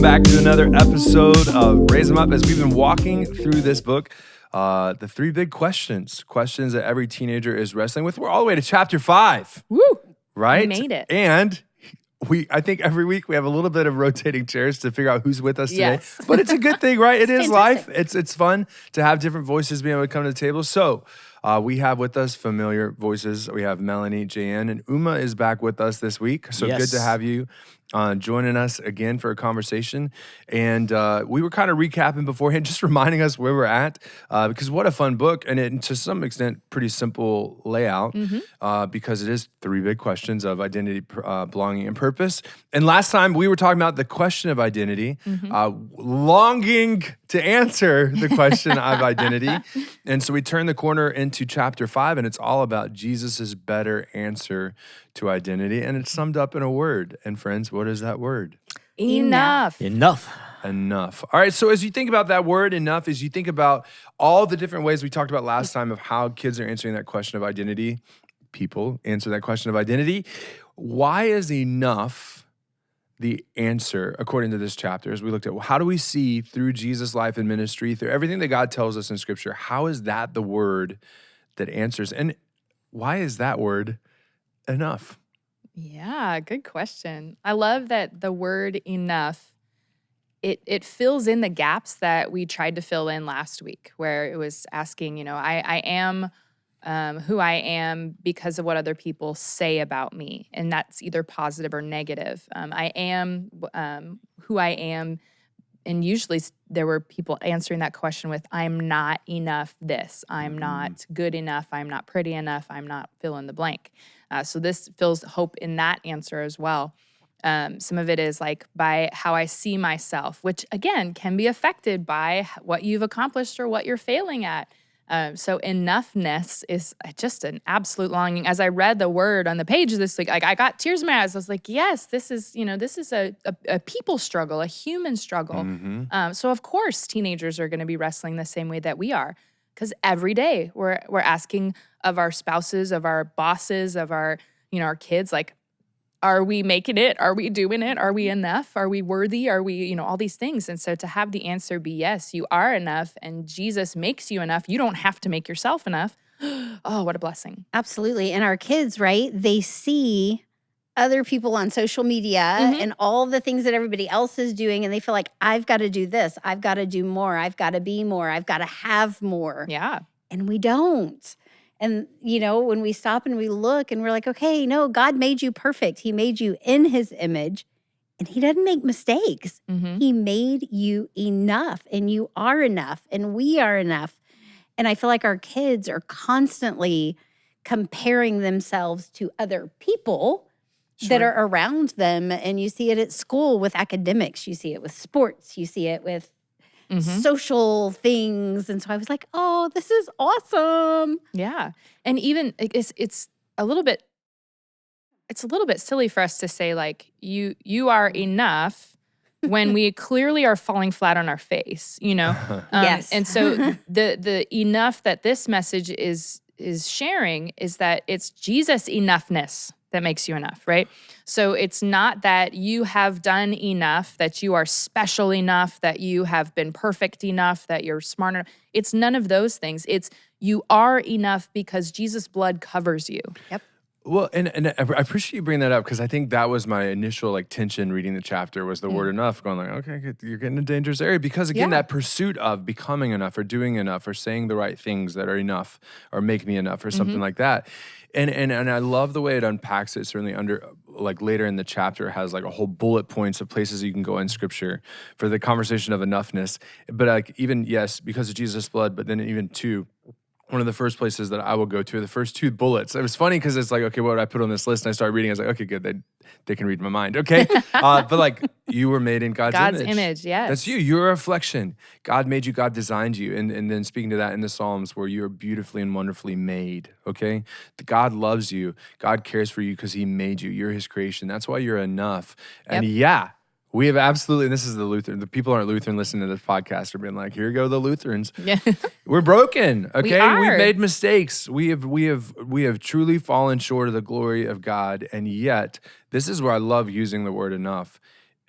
welcome back to another episode of Raise 'em Up as we've been walking through this book, the three big questions that every teenager is wrestling with. We're all the way to chapter 5. Woo! Right? We made it. And I think every week we have a little bit of rotating chairs to figure out who's with us today. Yes. But it's a good thing, right? It is fantastic. life. It's fun to have different voices being able to come to the table. So we have with us familiar voices. We have Melanie, Jayan, and Uma is back with us this week. So good to have you joining us again for a conversation. And we were kind of recapping beforehand, just reminding us where we're at, because what a fun book, and it, to some extent, pretty simple layout, because it is three big questions of identity, belonging, and purpose. And last time we were talking about the question of identity, longing to answer the question of identity. And so we turned the corner into chapter 5, and it's all about Jesus's better answer to identity. And it's summed up in a word. And friends, what is that word? Enough. Enough. Enough. All right, so as you think about that word enough, as you think about all the different ways we talked about last time of how kids are answering that question of identity, people answer that question of identity, why is enough the answer according to this chapter? As we looked at, well, how do we see through Jesus' life and ministry, through everything that God tells us in Scripture, how is that the word that answers? And why is that word enough? Yeah, good question. I love that the word enough, it fills in the gaps that we tried to fill in last week, where it was asking, I am who I am because of what other people say about me. And that's either positive or negative. I am who I am. And usually there were people answering that question with, I'm not enough this. I'm not good enough. I'm not pretty enough. I'm not fill in the blank. So this fills hope in that answer as well. Some of it is like by how I see myself, which again can be affected by what you've accomplished or what you're failing at. So enoughness is just an absolute longing. As I read the word on the page this week, I got tears in my eyes. I was like, yes, this is a people struggle, a human struggle. So of course, teenagers are going to be wrestling the same way that we are, because every day we're asking of our spouses, of our bosses, of our kids, like, are we making it? Are we doing it? Are we enough? Are we worthy? Are we, all these things. And so to have the answer be yes, you are enough, and Jesus makes you enough. You don't have to make yourself enough. Oh, what a blessing. Absolutely. And our kids, right? They see other people on social media and all the things that everybody else is doing, and they feel like, I've got to do this. I've got to do more. I've got to be more. I've got to have more. Yeah. And we don't. And, when we stop and we look and we're like, okay, no, God made you perfect. He made you in his image, and he doesn't make mistakes. He made you enough, and you are enough, and we are enough. And I feel like our kids are constantly comparing themselves to other people that are around them. And you see it at school with academics. You see it with sports. You see it with social things. And so I was like, oh, this is awesome. Yeah. And even it's a little bit silly for us to say, like, you are enough when we clearly are falling flat on our face, Yes. And so the enough that this message is sharing is that it's Jesus enoughness that makes you enough, right? So it's not that you have done enough, that you are special enough, that you have been perfect enough, that you're smart enough. It's none of those things. It's you are enough because Jesus' blood covers you. Yep. Well, and I appreciate you bringing that up, because I think that was my initial tension reading the chapter was the word enough, going like, okay, you're getting in a dangerous area, because again, that pursuit of becoming enough or doing enough or saying the right things that are enough or make me enough or something like that. And I love the way it unpacks it. Certainly later in the chapter, it has a whole bullet points of places you can go in Scripture for the conversation of enoughness. But even, yes, because of Jesus' blood, but then even two, one of the first places that I will go to are the first two bullets. It was funny because it's like, okay, what did I put on this list? And I started reading. I was like, okay, good. They can read my mind. Okay. But you were made in God's image. Yes. That's you. You're a reflection. God made you. God designed you. And then speaking to that in the Psalms, where you're beautifully and wonderfully made. Okay. God loves you. God cares for you because he made you. You're his creation. That's why you're enough. And we have absolutely, and this is the people aren't Lutheran listening to this podcast are being like, here go the Lutherans. Yeah. We're broken, okay? We've made mistakes. We have truly fallen short of the glory of God, and yet, this is where I love using the word enough.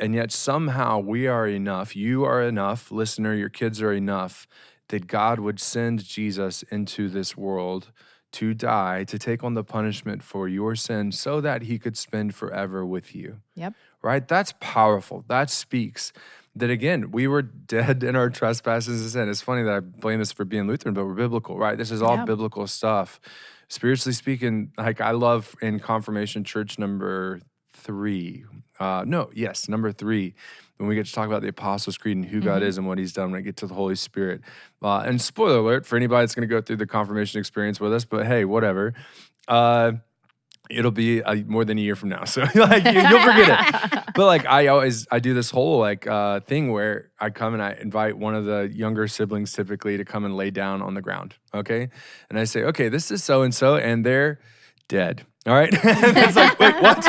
And yet somehow we are enough. You are enough, listener, your kids are enough that God would send Jesus into this world to die, to take on the punishment for your sin so that he could spend forever with you. Yep. Right? That's powerful. That speaks that, again, we were dead in our trespasses and sin. It's funny that I blame this for being Lutheran, but we're biblical, right? This is all biblical stuff. Spiritually speaking, like I love in Confirmation Church number 3. Number 3. When we get to talk about the Apostles' Creed and who God is and what he's done when we get to the Holy Spirit. And spoiler alert for anybody that's going to go through the confirmation experience with us, but hey, whatever. It'll be more than a year from now. So like you'll forget it. But like I do this whole thing where I come and I invite one of the younger siblings typically to come and lay down on the ground. Okay. And I say, okay, this is so-and-so and they're dead. All right. And it's like, wait, what?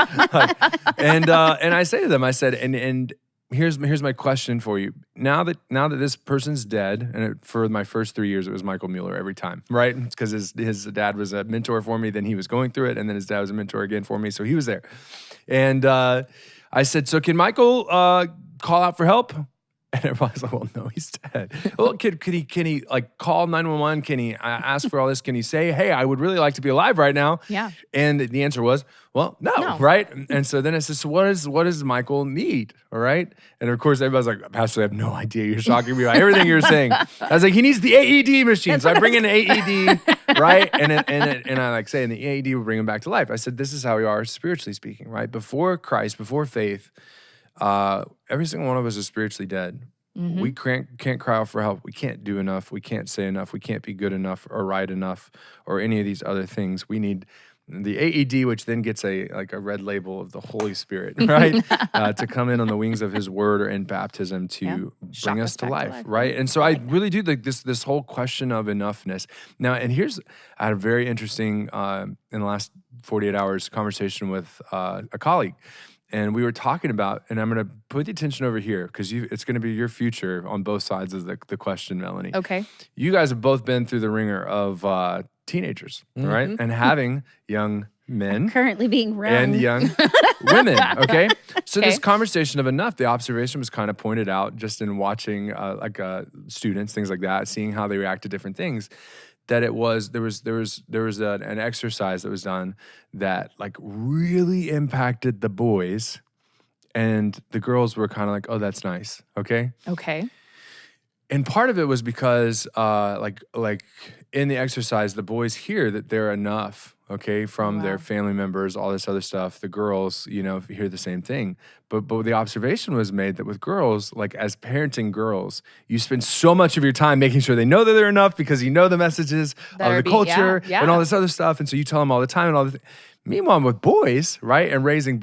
And I say to them, I said, and here's my question for you. Now that this person's dead, and for my first 3 years, it was Michael Mueller every time, right? It's because his dad was a mentor for me, then he was going through it, and then his dad was a mentor again for me, so he was there. And I said, so can Michael call out for help? And everybody's like, well, no, he's dead. Well, can he like call 911? Can he ask for all this? Can he say, hey, I would really like to be alive right now? Yeah. And the answer was, well, no. Right? And so then I said, so what does Michael need? All right. And of course, everybody's like, Pastor, I have no idea. You're shocking me by everything you're saying. I was like, he needs the AED machine. So I bring in an AED, right? And I like say, and the AED will bring him back to life. I said, this is how we are spiritually speaking, right? Before Christ, before faith, every single one of us is spiritually dead. We can't cry out for help. We can't do enough. We can't say enough. We can't be good enough or right enough or any of these other things. We need the AED, which then gets a red label of the Holy Spirit, right? To come in on the wings of his word or in baptism to bring us to life, right? And so I really do like this whole question of enoughness. Now, and I had a very interesting, in the last 48 hours, conversation with a colleague. And we were talking about, and I'm going to put the attention over here because it's going to be your future on both sides of the question, Melanie. Okay. You guys have both been through the ringer of teenagers, right? And having young men. Currently being run. And young women, okay? So this conversation of enough, the observation was kind of pointed out just in watching students, things like that, seeing how they react to different things. That there was an exercise that was done that like really impacted the boys, and the girls were kind of like, oh, that's nice, okay? Okay. And part of it was because like in the exercise, the boys hear that they're enough, okay, from their family members, all this other stuff. The girls, hear the same thing. But the observation was made that with girls, like as parenting girls, you spend so much of your time making sure they know that they're enough because you know the messages of the culture and all this other stuff. And so you tell them all the time and all the Meanwhile, with boys, right, and raising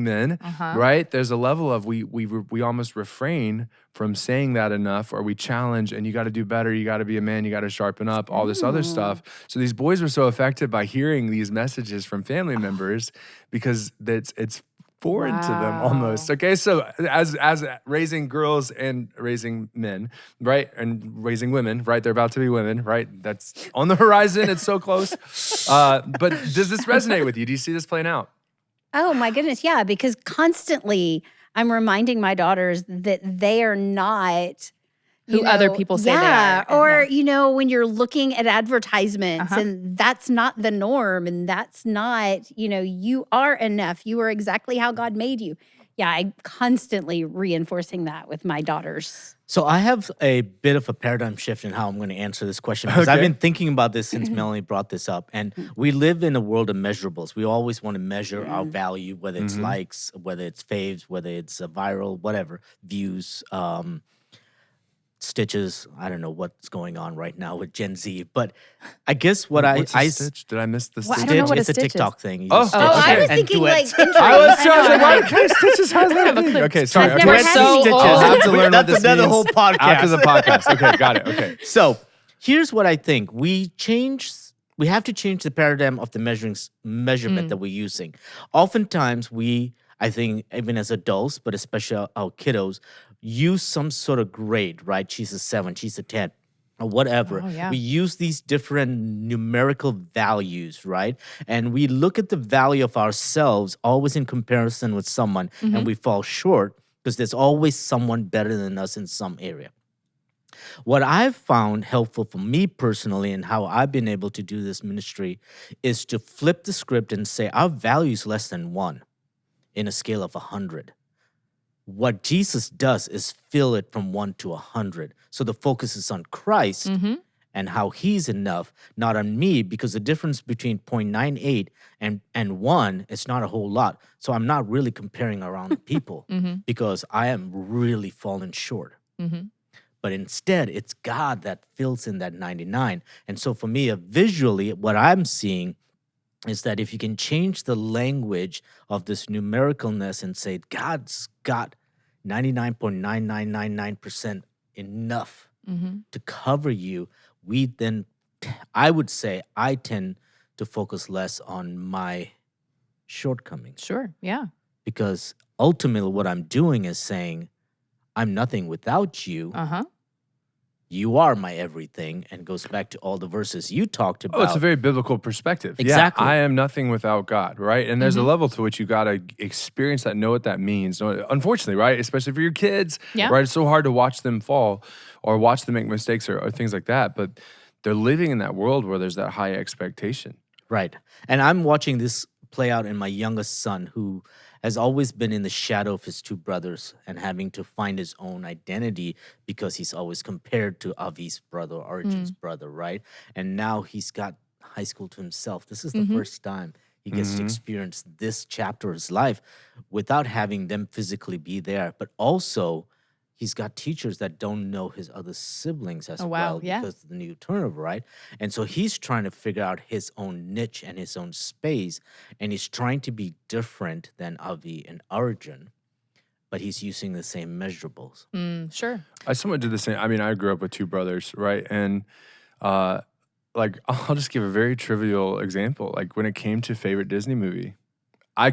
men, right, there's a level of we almost refrain from saying that enough, or we challenge, and you got to do better, you got to be a man, you got to sharpen up, all this other stuff. So these boys were so affected by hearing these messages from family members because it's foreign to them almost. Okay, so as raising girls and raising men, right, and raising women, right, they're about to be women, right, that's on the horizon, it's so close. But does this resonate with you? Do you see this playing out? Oh my goodness, yeah, because constantly I'm reminding my daughters that they are not who other people say they are. Or, when you're looking at advertisements and that's not the norm and that's not, you are enough. You are exactly how God made you. Yeah, I'm constantly reinforcing that with my daughters. So I have a bit of a paradigm shift in how I'm going to answer this question because I've been thinking about this since Melanie brought this up. And we live in a world of measurables. We always want to measure our value, whether it's likes, whether it's faves, whether it's viral, whatever, views, stitches. I don't know what's going on right now with Gen Z, but I guess what's a stitch? Did I miss the stitch? I don't know what it's a stitch is. TikTok thing. I was thinking like injuries. I was like, what kind of stitches has that? Okay, sorry. I've never had any. I'll have to learn what this That's another means whole podcast. after the podcast. Okay, got it. Okay. So here's what I think. We have to change the paradigm of the measurement that we're using. Oftentimes I think even as adults, but especially our kiddos, use some sort of grade, right? She's a 7, she's a 10. or whatever. Oh, yeah. We use these different numerical values, right? And we look at the value of ourselves always in comparison with someone, and we fall short because there's always someone better than us in some area. What I've found helpful for me personally and how I've been able to do this ministry is to flip the script and say our value is less than 1 in a scale of 100. What Jesus does is fill it from 1 to 100. So the focus is on Christ and how he's enough, not on me, because the difference between 0.98 and 1 is not a whole lot. So I'm not really comparing around people because I am really falling short. But instead, it's God that fills in that 99. And so for me, visually, what I'm seeing is that if you can change the language of this numericalness and say, God's got 99.9999% enough to cover you, I would say I tend to focus less on my shortcomings. Sure. Yeah. Because ultimately what I'm doing is saying, I'm nothing without you. You are my everything, and goes back to all the verses you talked about. Oh, it's a very biblical perspective. Exactly. Yeah, I am nothing without God, right? And there's a level to which you got to experience that, know what that means. Unfortunately, right? Especially for your kids, right? It's so hard to watch them fall or watch them make mistakes or things like that. But they're living in that world where there's that high expectation. Right. And I'm watching this play out in my youngest son, who has always been in the shadow of his two brothers and having to find his own identity because he's always compared to Avi's brother, Arjun's brother, right? And now he's got high school to himself. This is the first time he gets to experience this chapter of his life without having them physically be there. But also, he's got teachers that don't know his other siblings as well because of the new turnover, right? And so he's trying to figure out his own niche and his own space, and he's trying to be different than Avi and Arjun, but he's using the same measurables. Sure. I somewhat did the same. I mean, I grew up with two brothers, right? And like, I'll just give a very trivial example. Like when it came to favorite Disney movie, I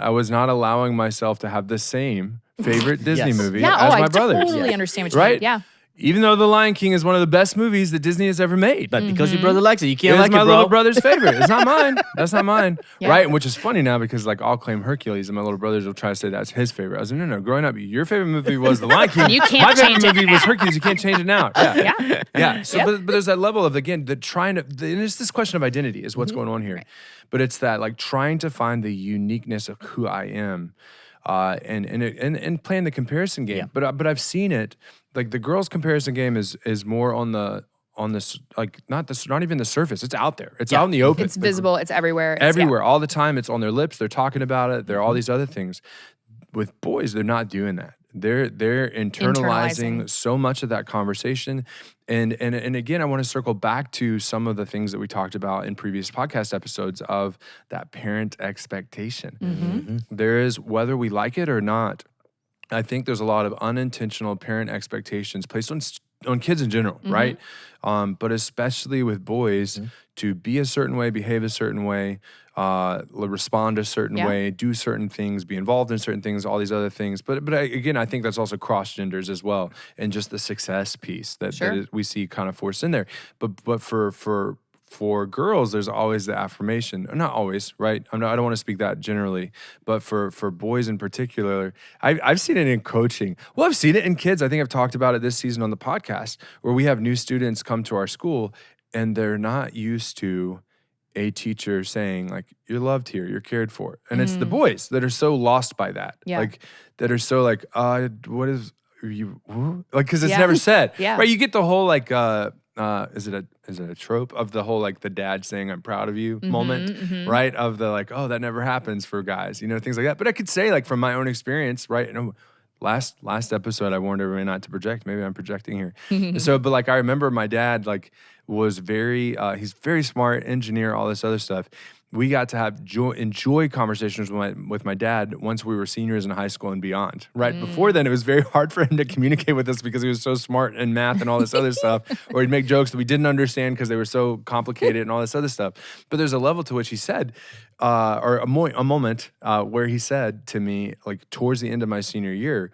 was not allowing myself to have the same favorite Disney movie as my brothers. I totally understand what you mean. Yeah. Even though The Lion King is one of the best movies that Disney has ever made. But because your brother likes it, you can't like it, bro. It's my little brother's favorite. It's not mine. That's not mine. Right? Which is funny now because like I'll claim Hercules and my little brothers will try to say that's his favorite. I was like, no. Growing up, your favorite movie was The Lion King. You can't my favorite change it movie now. was Hercules. You can't change it now. Yeah. So, Yep. but there's that level of, again, and it's this question of identity is what's going on here. Right. But it's that like trying to find the uniqueness of who I am. And playing the comparison game, but I've seen it. Like the girls' comparison game is more on this like not even the surface. It's out there. It's out in the open. It's visible. It's everywhere. Everywhere, all the time. It's on their lips. They're talking about it. There are all these other things. With boys, they're not doing that. They're internalizing so much of that conversation. And again, I want to circle back to some of the things that we talked about in previous podcast episodes of that parent expectation. There is, whether we like it or not, I think there's a lot of unintentional parent expectations placed on kids in general, right? But especially with boys, to be a certain way, behave a certain way, respond a certain way, do certain things, be involved in certain things, all these other things. But again, I think that's also cross genders as well, and just the success piece that we see kind of forced in there. But for girls, there's always the affirmation. Not always, right? I don't want to speak that generally, but for boys in particular, I've seen it in coaching. Well, I've seen it in kids. I think I've talked about it this season on the podcast, where we have new students come to our school, and they're not used to a teacher saying like, you're loved here, you're cared for. And it's the boys that are so lost by that. Like that are so like, what is you like, because it's never said. Right. You get the whole like is it a trope of the whole like the dad saying I'm proud of you moment, right? Of the like, oh, that never happens for guys, things like that. But I could say like from my own experience, right? Last episode I warned everyone not to project. Maybe I'm projecting here. So, but like I remember my dad like was he's very smart, engineer, all this other stuff. We got to have enjoy conversations with my dad once we were seniors in high school and beyond. Right before then, it was very hard for him to communicate with us because he was so smart in math and all this other stuff, or he'd make jokes that we didn't understand because they were so complicated and all this other stuff. But there's a level to which he said, or a moment where he said to me, like towards the end of my senior year,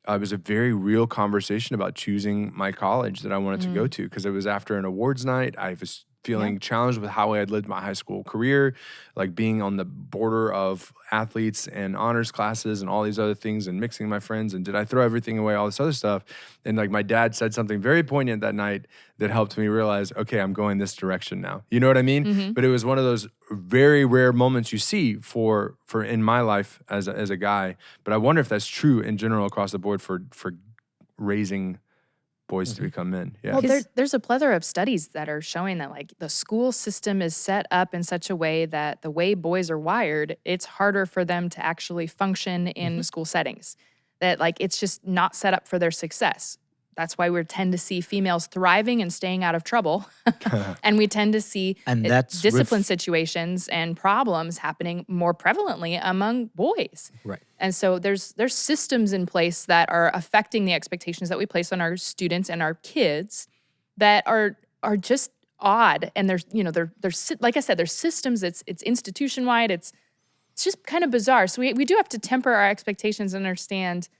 it was a very real conversation about choosing my college that I wanted to go to, because it was after an awards night. I was feeling challenged with how I had lived my high school career, like being on the border of athletes and honors classes and all these other things and mixing my friends. And did I throw everything away, all this other stuff? And like my dad said something very poignant that night that helped me realize, okay, I'm going this direction now. You know what I mean? But it was one of those very rare moments you see for in my life as a guy. But I wonder if that's true in general across the board for raising boys to become men. Yeah. Well, there's a plethora of studies that are showing that like the school system is set up in such a way that the way boys are wired, it's harder for them to actually function in school settings. That like it's just not set up for their success. That's why we tend to see females thriving and staying out of trouble. And we tend to see discipline situations and problems happening more prevalently among boys. Right. And so there's systems in place that are affecting the expectations that we place on our students and our kids that are just odd. And there's like I said, there's systems. It's institution wide. It's just kind of bizarre. So we do have to temper our expectations and understand.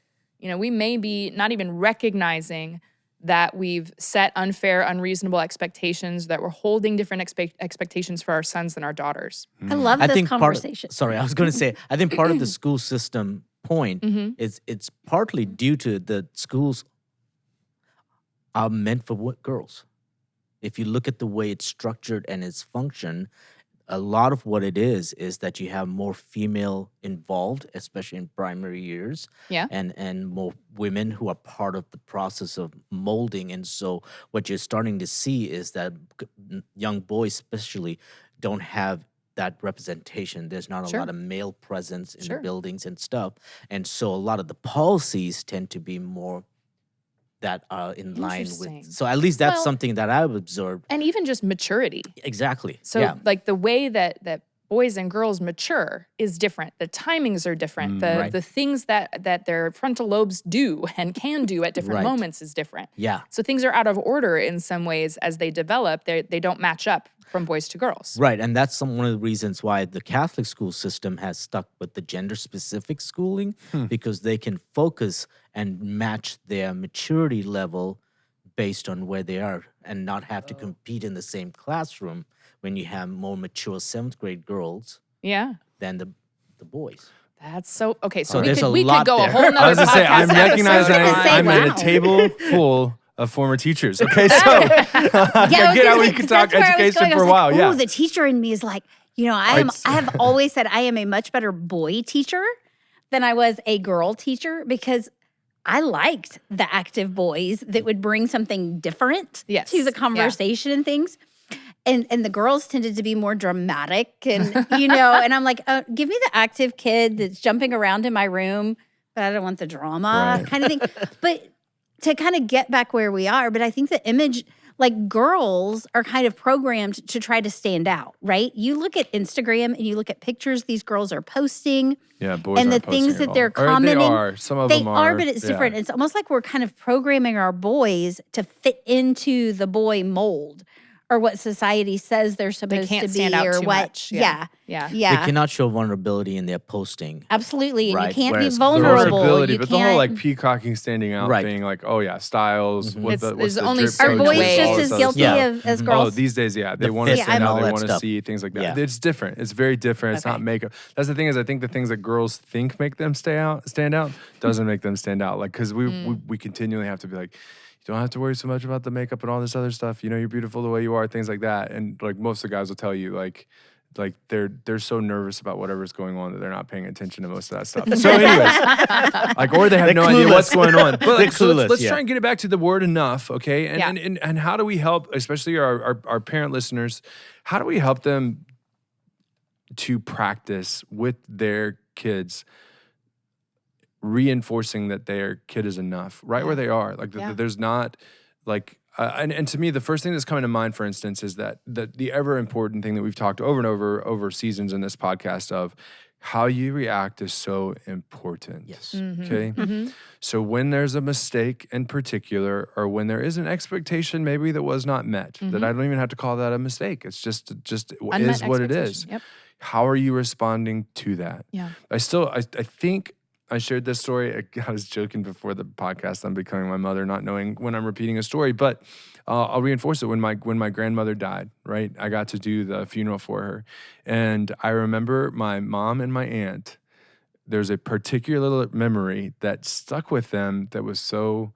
We may be not even recognizing that we've set unfair, unreasonable expectations, that we're holding different expectations for our sons than our daughters. I love this conversation. I was going to say, I think part of the school system point is it's partly due to the schools are meant for girls. If you look at the way it's structured and its function, a lot of what it is that you have more female involved, especially in primary years, and more women who are part of the process of molding. And so what you're starting to see is that young boys especially don't have that representation. There's not a lot of male presence in the buildings and stuff. And so a lot of the policies tend to be more that are in line with. So at least that's something that I've observed. And even just maturity. Exactly. So like the way that boys and girls mature is different. The timings are different. The things that their frontal lobes do and can do at different moments is different. Yeah. So things are out of order in some ways as they develop. They don't match up from boys to girls. Right. And that's one of the reasons why the Catholic school system has stuck with the gender-specific schooling, because they can focus and match their maturity level based on where they are and not have to compete in the same classroom when you have more mature 7th grade girls than the boys. That's so okay. So we could go there. a whole nother I was going to say, I'm podcast recognizing episode. I'm at a table full of former teachers. Okay, so I get how we could talk education for a while. Oh, the teacher in me is like, I have always said I am a much better boy teacher than I was a girl teacher, because I liked the active boys that would bring something different to the conversation and things. And the girls tended to be more dramatic and, and I'm like, give me the active kid that's jumping around in my room, but I don't want the drama kind of thing. But to kind of get back where we are, but I think the image, like girls are kind of programmed to try to stand out, right? You look at Instagram and you look at pictures these girls are posting. Yeah, boys and the aren't things posting that at they're all. Or commenting. they are. Some of them are. But it's different. It's almost like we're kind of programming our boys to fit into the boy mold, or what society says they're supposed to be, stand out or too what. much. Yeah. They cannot show vulnerability in their posting. Absolutely. And Right. you can't Whereas be vulnerable. Vulnerability, You but can't. the whole like peacocking, standing out Right. thing, like, oh yeah, styles. What's There's the only drip certain Are code, boys ways. all just this as other guilty stuff. as Oh, girls? these days, they The want to fit stand and out. all They that want to stuff. see things like that. Yeah. It's different. It's very different. It's not makeup. That's the thing is, I think the things that girls think make them stand out, doesn't make them stand out. Like, because we continually have to be like, you don't have to worry so much about the makeup and all this other stuff. You're beautiful the way you are, things like that. And like most of the guys will tell you, like they're so nervous about whatever's going on that they're not paying attention to most of that stuff. So anyways, like, or they have no idea what's going on. But like, so let's try and get it back to the word enough, okay? And how do we help, especially our parent listeners, how do we help them to practice with their kids reinforcing that their kid is enough right where they are? Like there's not like and to me the first thing that's coming to mind, for instance, is that the ever important thing that we've talked over and over seasons in this podcast of how you react is so important. Yes. Okay. So when there's a mistake in particular, or when there is an expectation maybe that was not met, that I don't even have to call that a mistake. It's just Unmet is what it is. expectation. Yep. How are you responding to that? Yeah. I think I shared this story. I was joking before the podcast. I'm becoming my mother, not knowing when I'm repeating a story, but I'll reinforce it. When my grandmother died, right? I got to do the funeral for her, and I remember my mom and my aunt. There's a particular memory that stuck with them that was so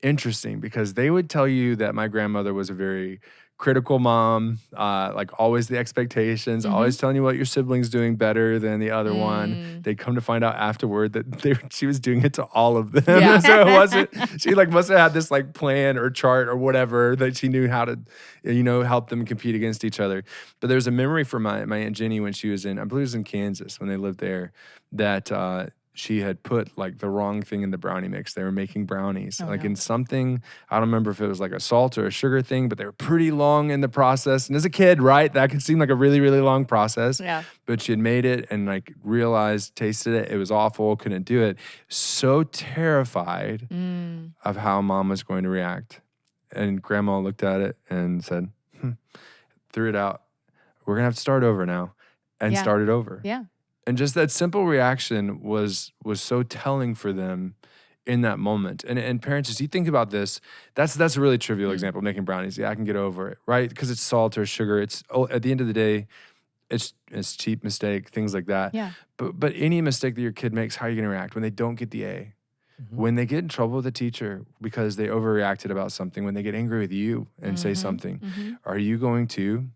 interesting because they would tell you that my grandmother was a very critical mom, like always the expectations, always telling you what your sibling's doing better than the other one. They'd come to find out afterward that she was doing it to all of them. Yeah. So it wasn't, she like must have had this like plan or chart or whatever that she knew how to, help them compete against each other. But there's a memory from my Aunt Jenny when she was I believe it was in Kansas when they lived there, that she had put like the wrong thing in the brownie mix. They were making brownies, in something, I don't remember if it was like a salt or a sugar thing, but they were pretty long in the process. And as a kid, right, that could seem like a really, really long process. Yeah. But she had made it and like realized, tasted it. It was awful, couldn't do it. So terrified of how mom was going to react. And grandma looked at it and said, threw it out. We're going to have to start over now. And started over. Yeah. And just that simple reaction was so telling for them in that moment. And parents, as you think about this, that's a really trivial example, making brownies. Yeah, I can get over it, right? Because it's salt or sugar. It's at the end of the day, it's cheap mistake, things like that. Yeah. But any mistake that your kid makes, how are you going to react when they don't get the A? When they get in trouble with the teacher because they overreacted about something, when they get angry with you and say something, are you going to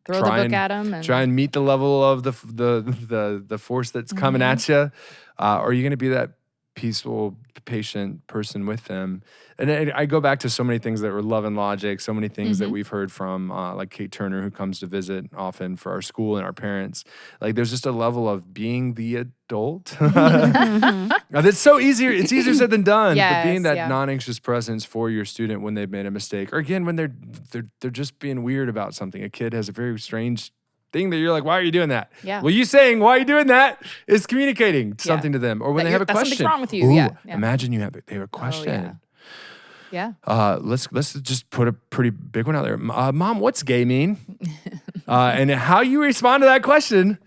throw the book at them and try and meet the level of the force that's coming at you? Or are you going to be that peaceful, patient person with them? And I go back to so many things that were love and logic, so many things that we've heard from like Kate Turner, who comes to visit often for our school and our parents. Like there's just a level of being the adult. It's so easier. It's easier said than done. But being that non-anxious presence for your student when they've made a mistake, or again when they're just being weird about something. A kid has a very strange thing that you're like, why are you doing that? Yeah. Well, you saying why are you doing that is communicating something to them. Or when they have a question. Something's wrong with you. Ooh, imagine they have a question. Yeah. Let's just put a pretty big one out there. Mom, what's gay mean? And how you respond to that question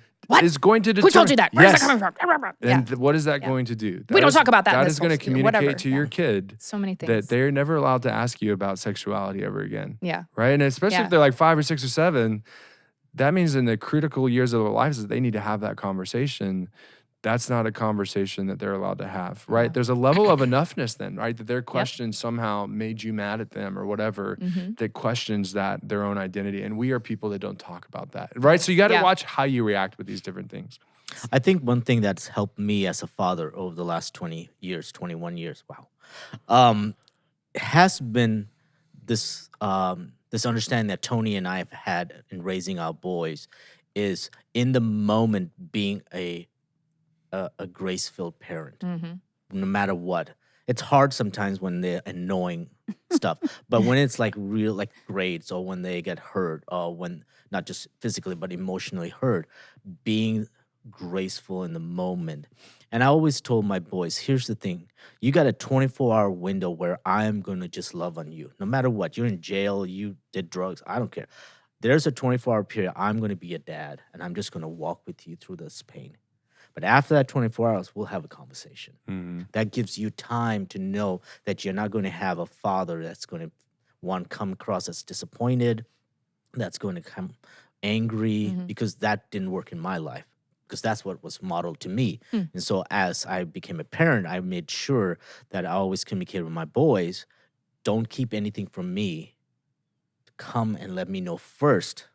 is going to determine. Who told you that? Where's that coming from? And what is that going to do? We don't talk about that. That is going to communicate to your kid so many things that they're never allowed to ask you about sexuality ever again. Yeah. Right? And especially if they're like 5 or 6 or 7, that means in the critical years of their lives that they need to have that conversation. That's not a conversation that they're allowed to have, right? There's a level of enoughness then, right? That their question somehow made you mad at them or whatever, that questions their own identity. And we are people that don't talk about that, right? So you got to watch how you react with these different things. I think one thing that's helped me as a father over the last 20 years, 21 years, has been this this understanding that Tony and I have had in raising our boys is in the moment being a grace-filled parent, no matter what. It's hard sometimes when they're annoying stuff, but when it's like real, like grades, or when they get hurt, or when not just physically but emotionally hurt, being graceful in the moment. And I always told my boys, here's the thing: you got a 24-hour window where I am going to just love on you, no matter what. You're in jail, you did drugs, I don't care. There's a 24-hour period. I'm going to be a dad, and I'm just going to walk with you through this pain. But after that 24 hours, we'll have a conversation. That gives you time to know that you're not going to have a father that's going to come across as disappointed, that's going to come angry, because that didn't work in my life, because that's what was modeled to me. And so as I became a parent, I made sure that I always communicated with my boys, don't keep anything from me. Come and let me know first.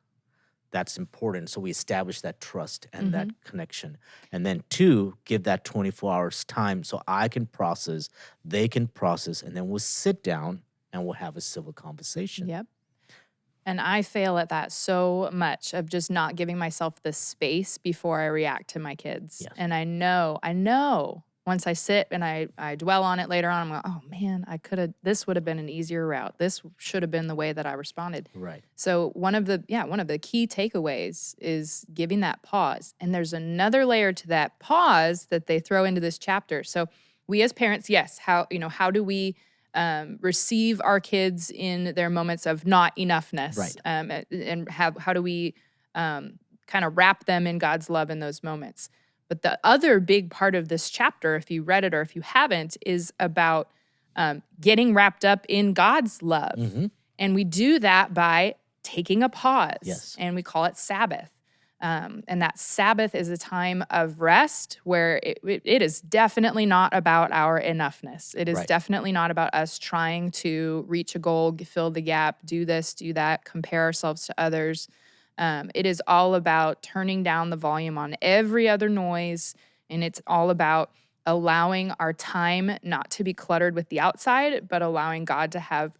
That's important. So we establish that trust and that connection. And then 2, give that 24 hours time so I can process, they can process, and then we'll sit down and we'll have a civil conversation. Yep. And I fail at that so much, of just not giving myself the space before I react to my kids. Yes. And I know once I sit and I dwell on it later on, I'm like, oh man, this would have been an easier route. This should have been the way that I responded. Right. So one of the key takeaways is giving that pause. And there's another layer to that pause that they throw into this chapter. So we as parents, yes, how do we receive our kids in their moments of not enoughness? Right. And how do we kind of wrap them in God's love in those moments? But the other big part of this chapter, if you read it or if you haven't, is about getting wrapped up in God's love. Mm-hmm. And we do that by taking a pause. Yes. And we call it Sabbath. And that Sabbath is a time of rest where it is definitely not about our enoughness. It is Right. definitely not about us trying to reach a goal, fill the gap, do this, do that, compare ourselves to others. It is all about turning down the volume on every other noise. And it's all about allowing our time not to be cluttered with the outside, but allowing God to have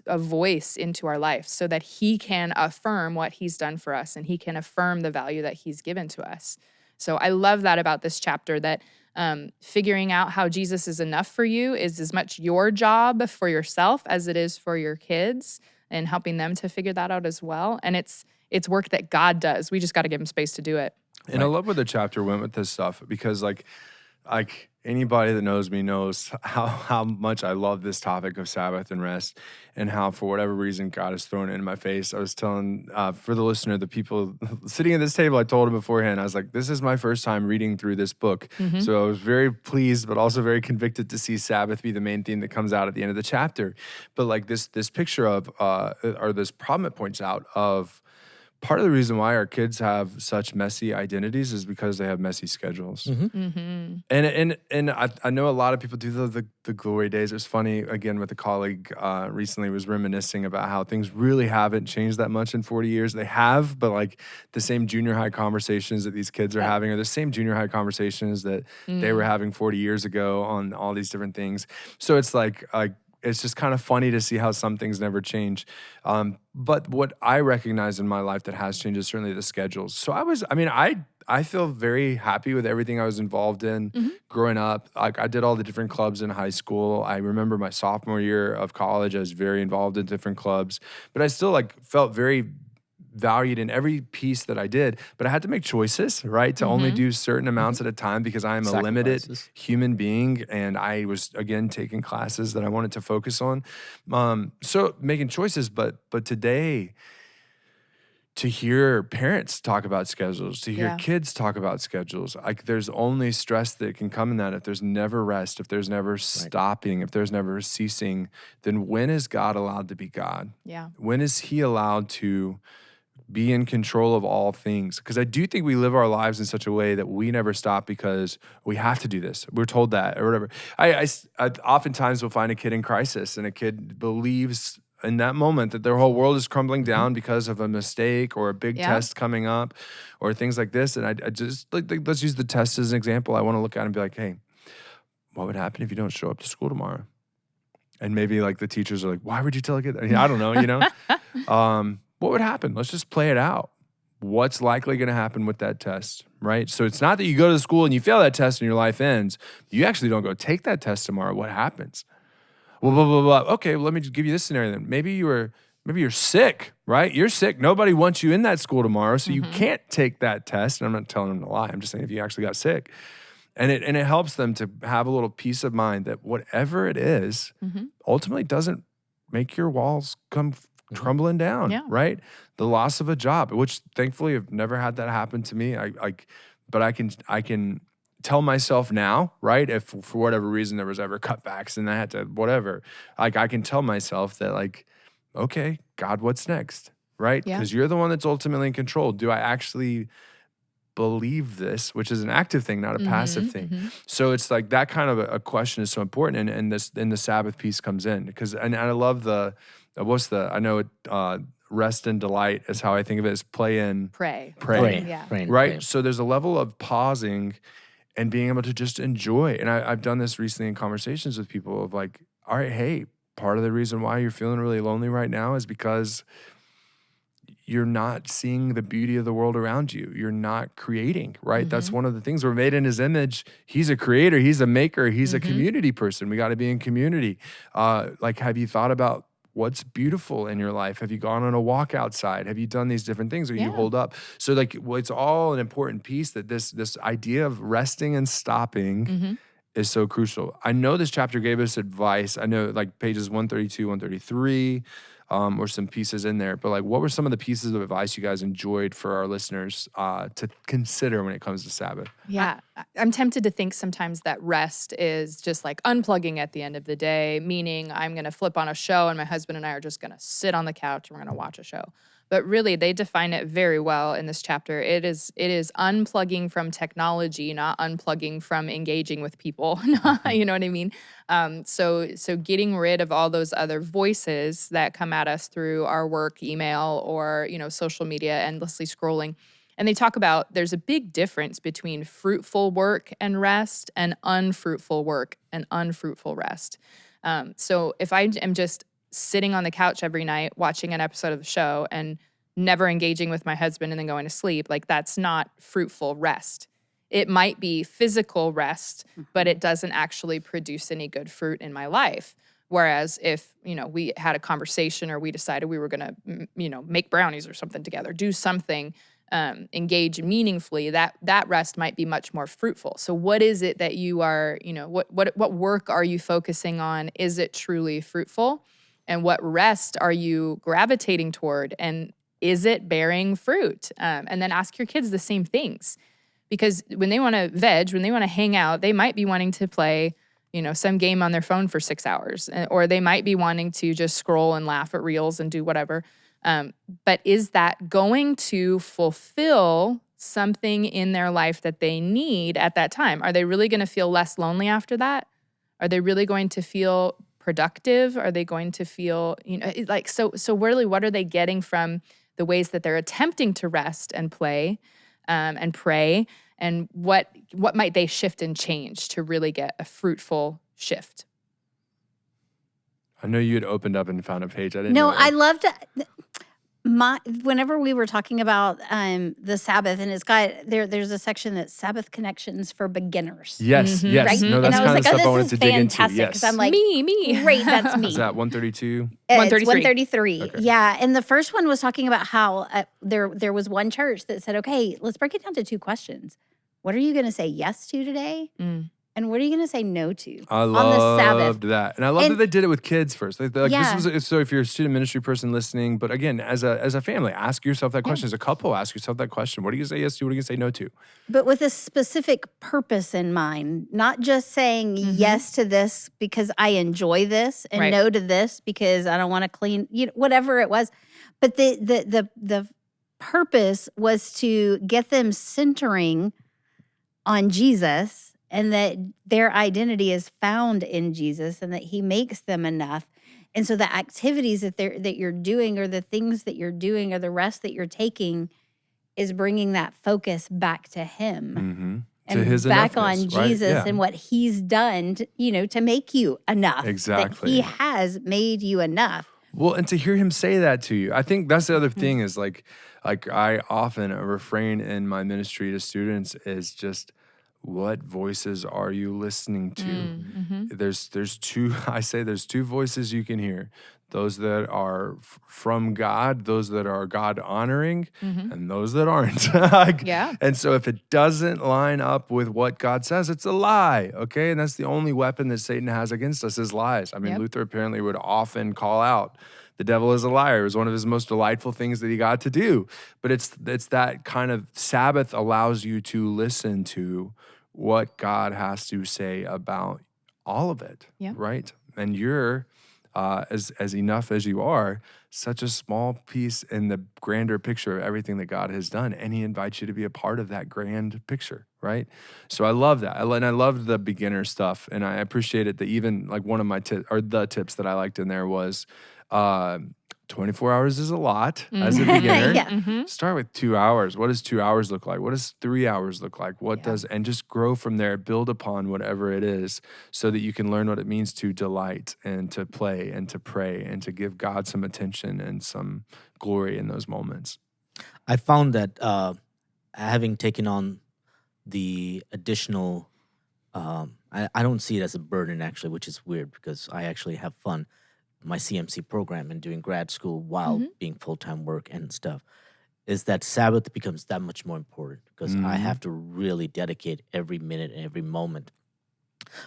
a voice into our life so that he can affirm what he's done for us and he can affirm the value that he's given to us. So I love that about this chapter, that figuring out how Jesus is enough for you is as much your job for yourself as it is for your kids, and helping them to figure that out as well. And it's work that God does. We just got to give him space to do it. And I love where the chapter went with this stuff, because like anybody that knows me knows how much I love this topic of Sabbath and rest, and how for whatever reason God has thrown it in my face. I was telling for the listener, the people sitting at this table, I told him beforehand, I was like, this is my first time reading through this book. Mm-hmm. So I was very pleased, but also very convicted to see Sabbath be the main theme that comes out at the end of the chapter. But like this picture of, or this problem it points out of, part of the reason why our kids have such messy identities is because they have messy schedules. Mm-hmm. And I know a lot of people do the glory days. It was funny, again, with a colleague recently was reminiscing about how things really haven't changed that much in 40 years. They have, but like the same junior high conversations that these kids are having are the same junior high conversations that they were having 40 years ago on all these different things. So it's like it's just kind of funny to see how some things never change. But what I recognize in my life that has changed is certainly the schedules. So I feel very happy with everything I was involved in growing up. Like I did all the different clubs in high school. I remember my sophomore year of college, I was very involved in different clubs, but I still felt very valued in every piece that I did, but I had to make choices, right? To only do certain amounts at a time, because I am a limited human being, and I was, again, taking classes that I wanted to focus on. So making choices, but today, to hear parents talk about schedules, to hear kids talk about schedules, like there's only stress that can come in that if there's never rest, if there's never stopping, if there's never ceasing, then when is God allowed to be God? Yeah. When is he allowed to be in control of all things? Because I do think we live our lives in such a way that we never stop because we have to do this. We're told that or whatever. I oftentimes will find a kid in crisis, and a kid believes in that moment that their whole world is crumbling down because of a mistake or a big test coming up or things like this. And I just let's use the test as an example. I want to look at it and be like, hey, what would happen if you don't show up to school tomorrow? And maybe like the teachers are like, why would you tell a kid that? I don't know, what would happen? Let's just play it out. What's likely going to happen with that test, right? So it's not that you go to school and you fail that test and your life ends. You actually don't go take that test tomorrow. What happens? Well, blah, blah, blah. Okay, well, let me just give you this scenario then. Maybe you're sick, right? You're sick. Nobody wants you in that school tomorrow, so you can't take that test. And I'm not telling them to lie. I'm just saying if you actually got sick. And it helps them to have a little peace of mind that whatever it is, ultimately doesn't make your walls come crumbling down, right? The loss of a job, which thankfully I've never had that happen to me. But I can tell myself now, right? If for whatever reason there was ever cutbacks and I had to whatever, I can tell myself that okay, God, what's next, right? Because you're the one that's ultimately in control. Do I actually believe this, which is an active thing, not a passive thing? So it's like that kind of a question is so important, and the Sabbath piece comes in, because and I love rest and delight is how I think of it, as play and pray. Yeah. Right? Pray. So there's a level of pausing and being able to just enjoy. And I've done this recently in conversations with people of like, all right, hey, part of the reason why you're feeling really lonely right now is because you're not seeing the beauty of the world around you. You're not creating, right? That's one of the things. We're made in his image. He's a creator. He's a maker. He's a community person. We got to be in community. Have you thought about what's beautiful in your life? Have you gone on a walk outside? Have you done these different things that you hold up? So it's all an important piece, that this idea of resting and stopping is so crucial. I know this chapter gave us advice. I know pages 132, 133, or some pieces in there. But like, what were some of the pieces of advice you guys enjoyed for our listeners to consider when it comes to Sabbath? Yeah, I'm tempted to think sometimes that rest is just like unplugging at the end of the day, meaning I'm going to flip on a show and my husband and I are just going to sit on the couch and we're going to watch a show. But really, they define it very well in this chapter. It is unplugging from technology, not unplugging from engaging with people. You know what I mean? So getting rid of all those other voices that come at us through our work, email, or social media, endlessly scrolling. And they talk about there's a big difference between fruitful work and rest and unfruitful work and unfruitful rest. So if I am just sitting on the couch every night watching an episode of the show and never engaging with my husband and then going to sleep, like that's not fruitful rest. It might be physical rest, but it doesn't actually produce any good fruit in my life. Whereas if, we had a conversation or we decided we were going to, make brownies or something together, do something, engage meaningfully, that rest might be much more fruitful. So what is it that you are, what work are you focusing on? Is it truly fruitful? And what rest are you gravitating toward? And is it bearing fruit? And then ask your kids the same things. Because when they want to when they want to hang out, they might be wanting to play, some game on their phone for 6 hours. Or they might be wanting to just scroll and laugh at reels and do whatever. But is that going to fulfill something in their life that they need at that time? Are they really going to feel less lonely after that? Are they really going to feel productive? Are they going to feel, so really, what are they getting from the ways that they're attempting to rest and play and pray? And what might they shift and change to really get a fruitful shift? I know you had opened up and found a page. I didn't No, know. I loved whenever we were talking about the Sabbath, and it's got there's a section that's Sabbath connections for beginners. Yes, yes. Right? No, And that's I was kind like, of stuff I wanted this to is dig into. fantastic because Yes. I'm like, me. great, that's me. Is that 132? It's 133. 133. Okay. Yeah, and the first one was talking about how there was one church that said, okay, let's break it down to 2 questions. What are you going to say yes to today? And what are you going to say no to I on the Sabbath? loved that. And I love that they did it with kids first. Yeah. So if you're a student ministry person listening, but again, as a family, ask yourself that question. As a couple, ask yourself that question. What are you going to say yes to? What are you going to say no to? But with a specific purpose in mind, not just saying yes to this because I enjoy this and no to this because I don't want to clean, whatever it was. But the purpose was to get them centering on Jesus, and that their identity is found in Jesus, and that He makes them enough. And so the activities that you're doing, or the things that you're doing, or the rest that you're taking, is bringing that focus back to Him and To His back on enoughness, right? Jesus Yeah. and what He's done, to make you enough. Exactly. That He has made you enough. Well, and to hear Him say that to you, I think that's the other thing is like I often refrain in my ministry to students is just, what voices are you listening to? There's two, I say there's 2 voices you can hear. Those that are from God, those that are God honoring, and those that aren't. Yeah. And so if it doesn't line up with what God says, it's a lie, okay? And that's the only weapon that Satan has against us is lies. I mean, Luther apparently would often call out, the devil is a liar. It was one of his most delightful things that he got to do. But it's that kind of Sabbath allows you to listen to what God has to say about all of it, right? And you're, as enough as you are, such a small piece in the grander picture of everything that God has done, and He invites you to be a part of that grand picture, right? So I love that. And I love the beginner stuff, and I appreciate it that even like one of my the tips that I liked in there was 24 hours is a lot as a beginner. Start with 2 hours. What does 2 hours look like? What does 3 hours look like? And just grow from there, build upon whatever it is so that you can learn what it means to delight and to play and to pray and to give God some attention and some glory in those moments. I found that having taken on the additional, I don't see it as a burden actually, which is weird because I actually have fun. My CMC program and doing grad school while being full-time work and stuff, is that Sabbath becomes that much more important because I have to really dedicate every minute and every moment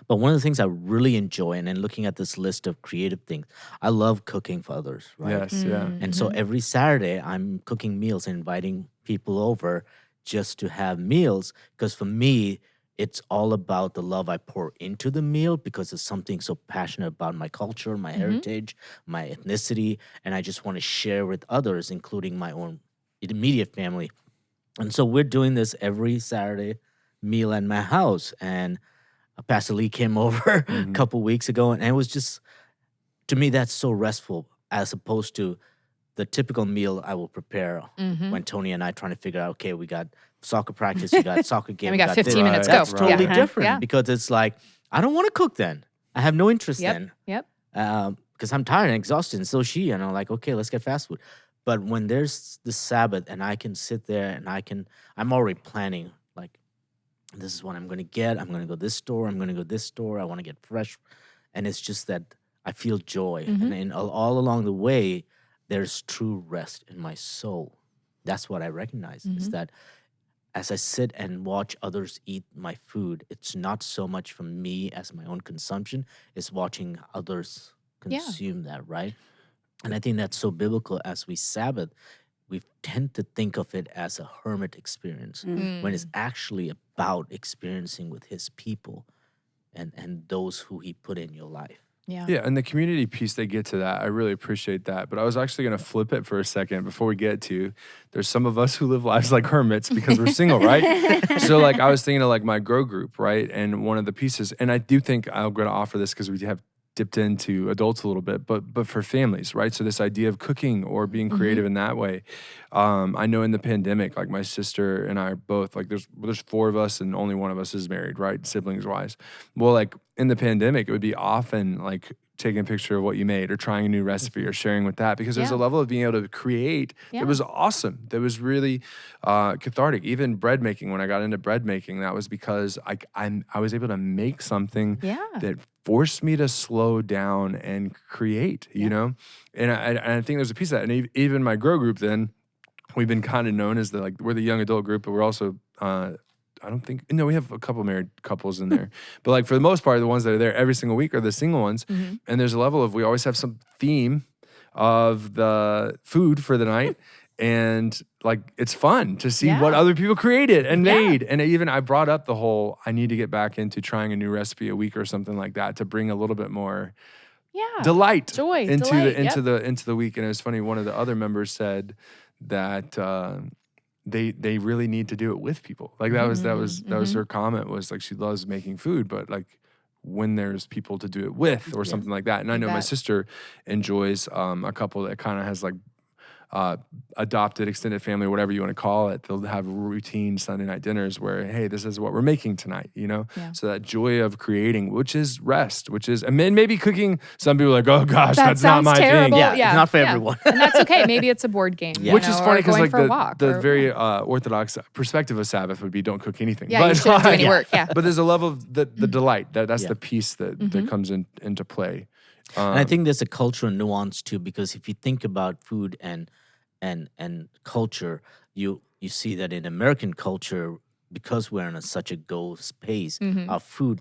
But one of the things I really enjoy, and then looking at this list of creative things, I love cooking for others, right? Yes, yeah. And so every Saturday, I'm cooking meals and inviting people over just to have meals. Because for me, it's all about the love I pour into the meal because it's something so passionate about my culture, my heritage, my ethnicity. And I just want to share with others, including my own immediate family. And so we're doing this every Saturday meal at my house. And Pastor Lee came over a couple weeks ago, and it was just, to me, that's so restful as opposed to the typical meal I will prepare when Tony and I trying to figure out, okay, we got soccer practice, we got soccer game, And we got 15 minutes, That's go. totally Yeah. different Yeah. because it's like, I don't want to cook then. I have no interest then Yep. because I'm tired and exhausted, and so is she. And I'm like, okay, let's get fast food. But when there's the Sabbath and I can sit there and I'm already planning, like, this is what I'm going to get. I'm going to go this store. I'm going to go this store. I want to get fresh. And it's just that I feel joy. And all along the way, there's true rest in my soul. That's what I recognize is that as I sit and watch others eat my food, it's not so much for me as my own consumption. It's watching others consume that, right? And I think that's so biblical as we Sabbath. We tend to think of it as a hermit experience when it's actually about experiencing with his people and those who he put in your life. Yeah, and the community piece, they get to that. I really appreciate that. But I was actually going to flip it for a second before we get to, there's some of us who live lives like hermits because we're single, right? So like I was thinking of like my grow group, right? And one of the pieces, and I do think I'm going to offer this because we have dipped into adults a little bit, but for families, right? So this idea of cooking or being creative in that way. I know in the pandemic, like my sister and I are both like, there's 4 of us and only one of us is married, right? Siblings wise. Well, like in the pandemic, it would be often like taking a picture of what you made or trying a new recipe or sharing with that because there's a level of being able to create that was awesome. That was really cathartic. Even bread making, when I got into bread making, that was because I was able to make something that forced me to slow down and create, you know? And I think there's a piece of that. And even my grow group then, we've been kind of known as we're the young adult group, but we're also, we have a couple married couples in there. But like for the most part, the ones that are there every single week are the single ones. And there's a level of, we always have some theme of the food for the night. And like, it's fun to see what other people created and made. And even I brought up the whole, I need to get back into trying a new recipe a week or something like that to bring a little bit more delight into the week. And it was funny, one of the other members said that they really need to do it with people. Like that was her comment, was like she loves making food, but like when there's people to do it with or something like that. And I know my sister enjoys a couple that kind of has like adopted extended family, whatever you want to call it. They'll have routine Sunday night dinners where, hey, this is what we're making tonight, you know? So that joy of creating, which is rest, and then maybe cooking. Some people are like, oh gosh, that's not my terrible. thing. Yeah, it's not for everyone. And that's okay. Maybe it's a board game. Which is funny because like the or, very orthodox perspective of Sabbath would be don't cook anything. you shouldn't do any work. But there's a level of the delight. That's the piece that comes into play. And I think there's a cultural nuance too, because if you think about food and culture, you see that in American culture, because we're in such a go pace, our food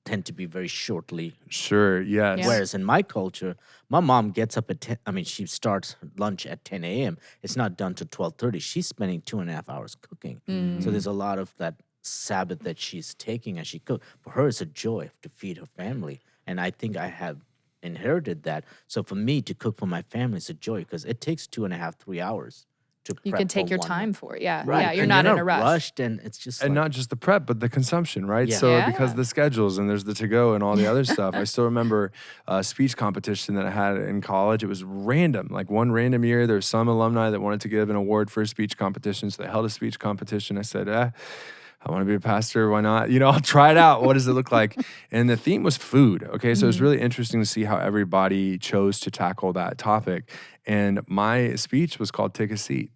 tend to be very shortly. Sure, yes. Whereas in my culture, my mom gets up at 10. I mean, she starts lunch at 10 a.m. It's not done till 12:30. She's spending 2.5 hours cooking. So there's a lot of that Sabbath that she's taking as she cooks. For her, it's a joy to feed her family, and I think I have inherited that. So for me to cook for my family is a joy because it takes 2.5, 3 hours to prep. You can take for your one time meal. for it. Yeah. Right. Yeah. You're And not in a rush. rushed, and it's just And not just the prep, but the consumption, right? So because of the schedules and there's the to-go and all the other stuff. I still remember a speech competition that I had in college. It was random. Like one random year, there was some alumni that wanted to give an award for a speech competition. So they held a speech competition. I said, I want to be a pastor. Why not? You know, I'll try it out. What does it look like? And the theme was food. Okay. So it was really interesting to see how everybody chose to tackle that topic. And my speech was called Take a Seat.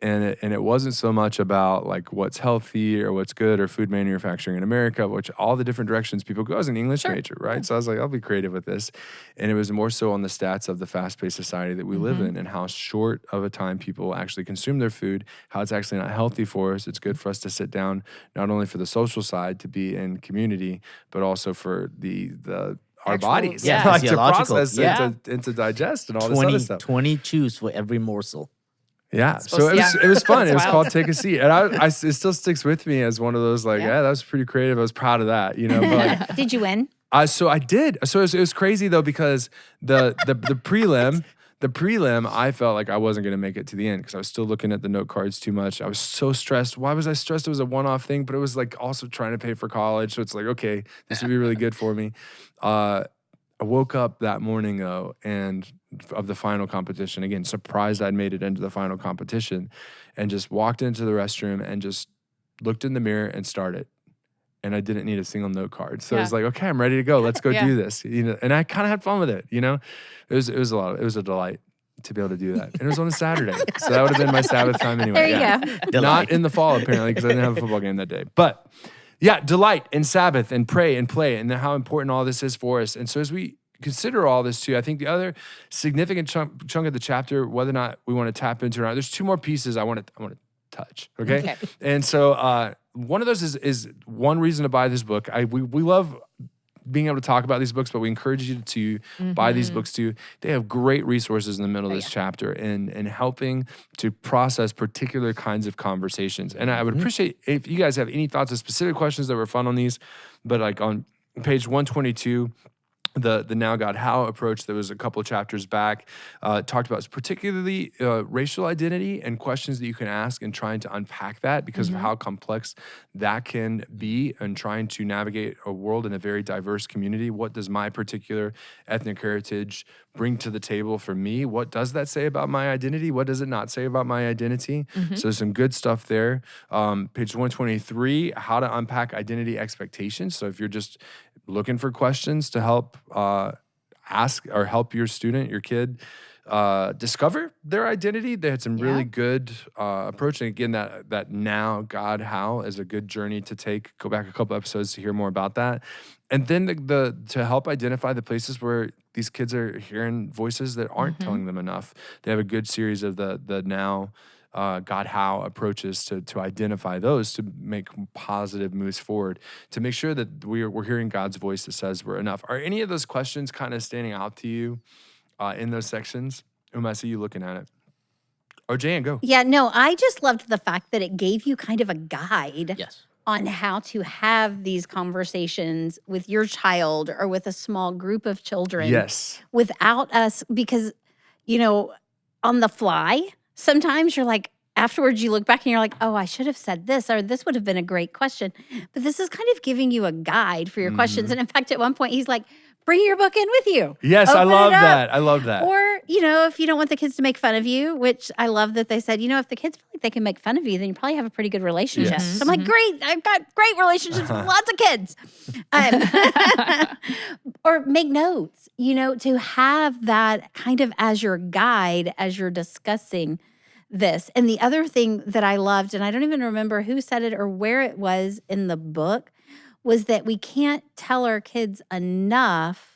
and it wasn't so much about like what's healthy or what's good or food manufacturing in America, which all the different directions people go. I was an English major, right? So I was like, I'll be creative with this. And it was more so on the stats of the fast-paced society that we live in and how short of a time people actually consume their food, how it's actually not healthy for us. It's good for us to sit down, not only for the social side, to be in community, but also for our bodies, like to process and to digest and all this other stuff. 20 chews for every morsel. Yeah, so it was fun. It was called Take a Seat, and it still sticks with me as one of those like, that was pretty creative. I was proud of that, But like, did you win? So I did. So it was crazy though because the prelim, I felt like I wasn't going to make it to the end because I was still looking at the note cards too much. I was so stressed. Why was I stressed? It was a one-off thing, but it was like also trying to pay for college. So it's like, okay, this would be really good for me. I woke up that morning though, and of the final competition, again, surprised I'd made it into the final competition, and just walked into the restroom and just looked in the mirror and started. And I didn't need a single note card. So it was like, okay, I'm ready to go. Let's go do this. And I kind of had fun with it, It was a delight to be able to do that. And it was on a Saturday. So that would have been my Sabbath time anyway. There you go. Not in the fall, apparently, because I didn't have a football game that day. But yeah, delight and Sabbath and pray and play and how important all this is for us. And so as we consider all this too, I think the other significant chunk of the chapter, whether or not we want to tap into or not, there's two more pieces I want to touch. Okay. And so one of those is one reason to buy this book. We love being able to talk about these books, but we encourage you to buy these books too. They have great resources in the middle of this chapter in helping to process particular kinds of conversations. And I would appreciate if you guys have any thoughts or specific questions that were fun on these, but like on page 122, the Now God How approach that was a couple of chapters back talked about particularly racial identity and questions that you can ask and trying to unpack that because of how complex that can be and trying to navigate a world in a very diverse community. What does my particular ethnic heritage bring to the table for me? What does that say about my identity? What does it not say about my identity? So there's some good stuff there. Page 123, how to unpack identity expectations. So if you're just looking for questions to help ask or help your student, your kid, discover their identity, they had some really good approach. And again, that Now God How is a good journey to take. Go back a couple episodes to hear more about that. And then the to help identify the places where these kids are hearing voices that aren't telling them enough. They have a good series of the Now God How approaches to identify those, to make positive moves forward, to make sure that we're hearing God's voice that says we're enough. Are any of those questions kind of standing out to you in those sections? I see you looking at it. Or Jan, go. Yeah, no, I just loved the fact that it gave you kind of a guide Yes. on how to have these conversations with your child or with a small group of children. Yes. Without us, because, on the fly, sometimes you're like, afterwards you look back and you're like, oh, I should have said this, or this would have been a great question. But this is kind of giving you a guide for your questions. And in fact, at one point he's like, bring your book in with you. Yes, I love that. I love that. Or, if you don't want the kids to make fun of you, which I love that they said, if the kids feel like they can make fun of you, then you probably have a pretty good relationship. Yes. So I'm like, great, I've got great relationships with lots of kids. Or make notes, to have that kind of as your guide as you're discussing this. And the other thing that I loved, and I don't even remember who said it or where it was in the book, was that we can't tell our kids enough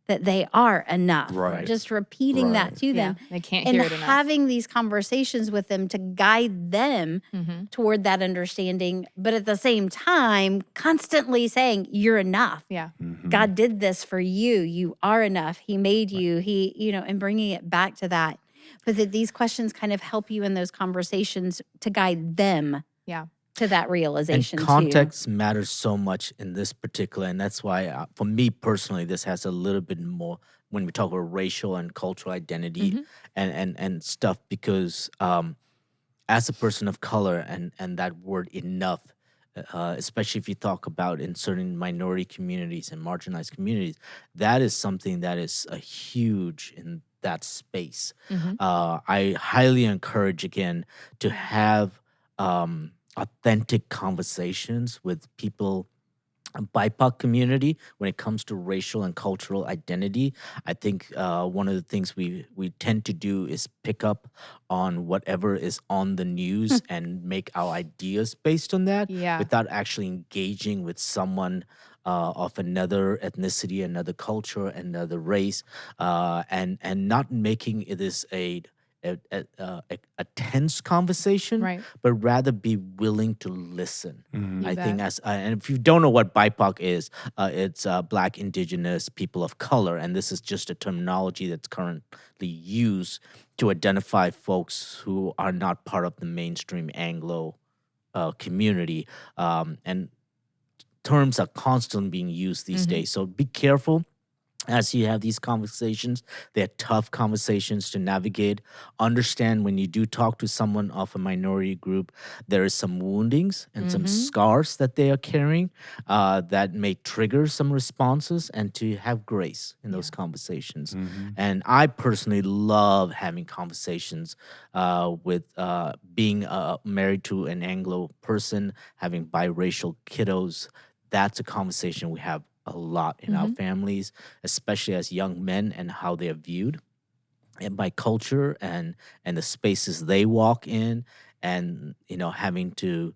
that they are enough. Right. Just repeating that to them. They can't And hear it enough. having these conversations with them to guide them toward that understanding, but at the same time, constantly saying, you're enough. Yeah. God did this for you. You are enough. He made you. He, and bringing it back to that. But that these questions kind of help you in those conversations to guide them to that realization. And context matters so much in this particular, and that's why for me personally, this has a little bit more when we talk about racial and cultural identity and stuff, because as a person of color and that word enough, especially if you talk about in certain minority communities and marginalized communities, that is something that is a huge in that space. I highly encourage, again, to have authentic conversations with people BIPOC community when it comes to racial and cultural identity. I think one of the things we tend to do is pick up on whatever is on the news and make our ideas based on that Yeah. without actually engaging with someone of another ethnicity, another culture, another race, and not making it is a tense conversation, Right. but rather be willing to listen. Mhm. I bet. think and if you don't know what BIPOC is, it's Black, Indigenous, people of color, and this is just a terminology that's currently used to identify folks who are not part of the mainstream Anglo community, and terms are constantly being used these Mhm. days. So be careful as you have these conversations. They're tough conversations to navigate. Understand when you do talk to someone of a minority group, there is some woundings and some Mhm. scars that they are carrying that may trigger some responses, and to have grace in those conversations. Mhm. And I personally love having conversations with being married to an Anglo person, having biracial kiddos. That's a conversation we have a lot in our Mhm. families, especially as young men, and how they are viewed and by culture and the spaces they walk in, and having to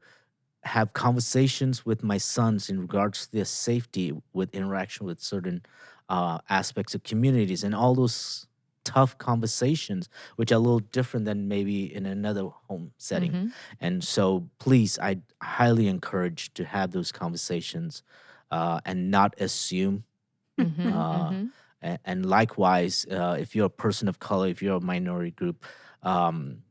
have conversations with my sons in regards to their safety with interaction with certain aspects of communities, and all those tough conversations which are a little different than maybe in another home setting. Mhm. And so please, I highly encourage to have those conversations and not assume. Mhm. uh, Mhm. and likewise, if you're a person of color, if you're a minority group, um,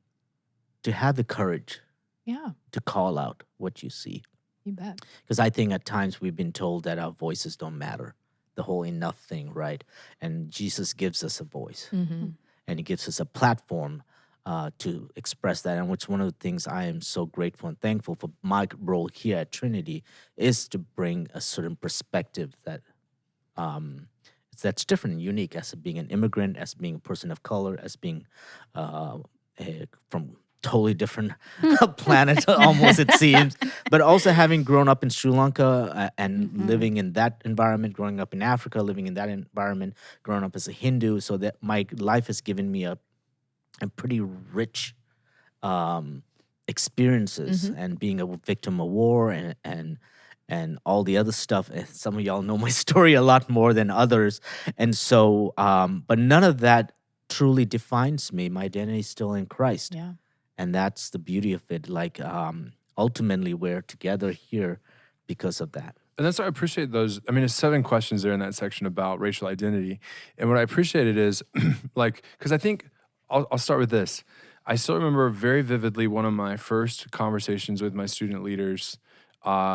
to have the courage Yeah. to call out what you see. You bet. Because I think at times we've been told that our voices don't matter, the whole enough thing, right? And Jesus gives us a voice, Mhm. and he gives us a platform to express that. And which one of the things I am so grateful and thankful for my role here at Trinity is to bring a certain perspective um, that's different and unique, as being an immigrant, as being a person of color, as being from totally different planet, almost it seems, but also having grown up in Sri Lanka and Mhm. living in that environment, growing up in Africa, living in that environment, growing up as a Hindu, so that my life has given me a pretty rich um, experiences, Mhm. and being a victim of war and all the other stuff. And some of y'all know my story a lot more than others, and so but none of that truly defines me. My identity is still in Christ, Yeah. and that's the beauty of it. Like ultimately, we're together here because of that. And that's why I appreciate those. I mean, there's 7 questions there in that section about racial identity. And what I appreciated is because I think I'll start with this. I still remember very vividly one of my first conversations with my student leaders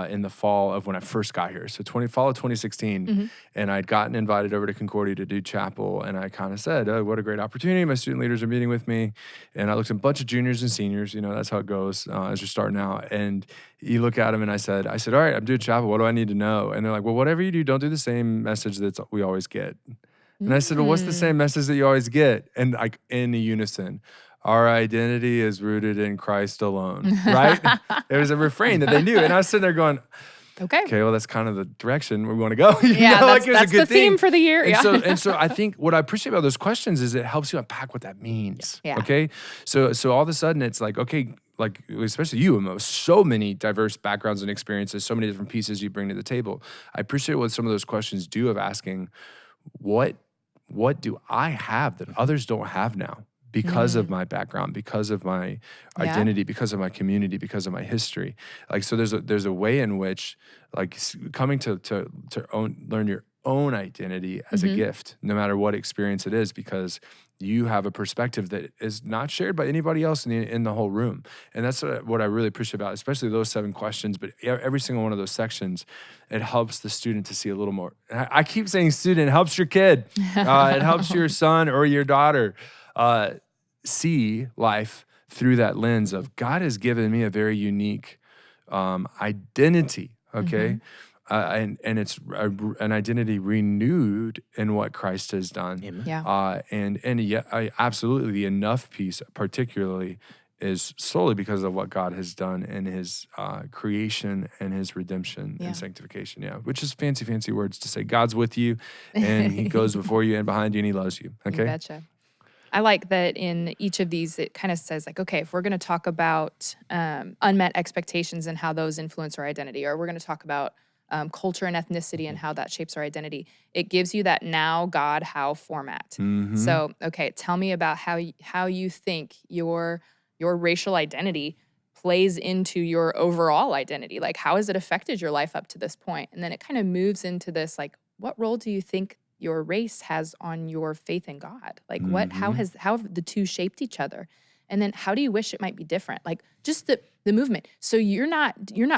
in the fall of when I first got here. So fall of 2016. Mhm. And I'd gotten invited over to Concordia to do chapel. And I kind of said, oh, what a great opportunity. My student leaders are meeting with me. And I looked at a bunch of juniors and seniors. That's how it goes as you're starting out. And you look at them and I said, all right, I'm doing chapel. What do I need to know? And they're like, well, whatever you do, don't do the same message that we always get. And I said, well, what's the same message that you always get? And like in unison, our identity is rooted in Christ alone, right? It was a refrain that they knew. And I was sitting there going, okay, well, that's kind of the direction we want to go. Yeah, like it was that's a good the theme thing. for the year. And Yeah. so I think what I appreciate about those questions is it helps you unpack what that means. Yeah. Okay. So all of a sudden it's like, okay, like especially you, Amo, so many diverse backgrounds and experiences, so many different pieces you bring to the table. I appreciate what some of those questions do of asking, what do I have that others don't have now? Because of my background, because of my identity, because of my community, because of my history. Like, so there's a way in which like coming to learn your own identity as a gift, no matter what experience it is, because you have a perspective that is not shared by anybody else in the whole room. And that's what I really appreciate about, especially those 7 questions, but every single one of those sections, it helps the student to see a little more. I keep saying student, it helps your kid. It helps your son or your daughter see life through that lens of God has given me a very unique identity, okay? And it's an identity renewed in what Christ has done. Amen. Yeah. And yeah, absolutely the enough piece, particularly, is solely because of what God has done in his creation and his redemption and sanctification. Yeah, which is fancy words to say God's with you and he goes before you and behind you and he loves you. Okay. You betcha. I like that in each of these, it kind of says like, okay, if we're going to talk about unmet expectations and how those influence our identity, or we're going to talk about culture and ethnicity and how that shapes our identity, it gives you that now, God, how format. Mm-hmm. So, okay, tell me about how you think your racial identity plays into your overall identity. Like, how has it affected your life up to this point? And then it kind of moves into this, like, what role do you think your race has on your faith in God? Like how have the two shaped each other? And then how do you wish it might be different? Like just the movement. So you're not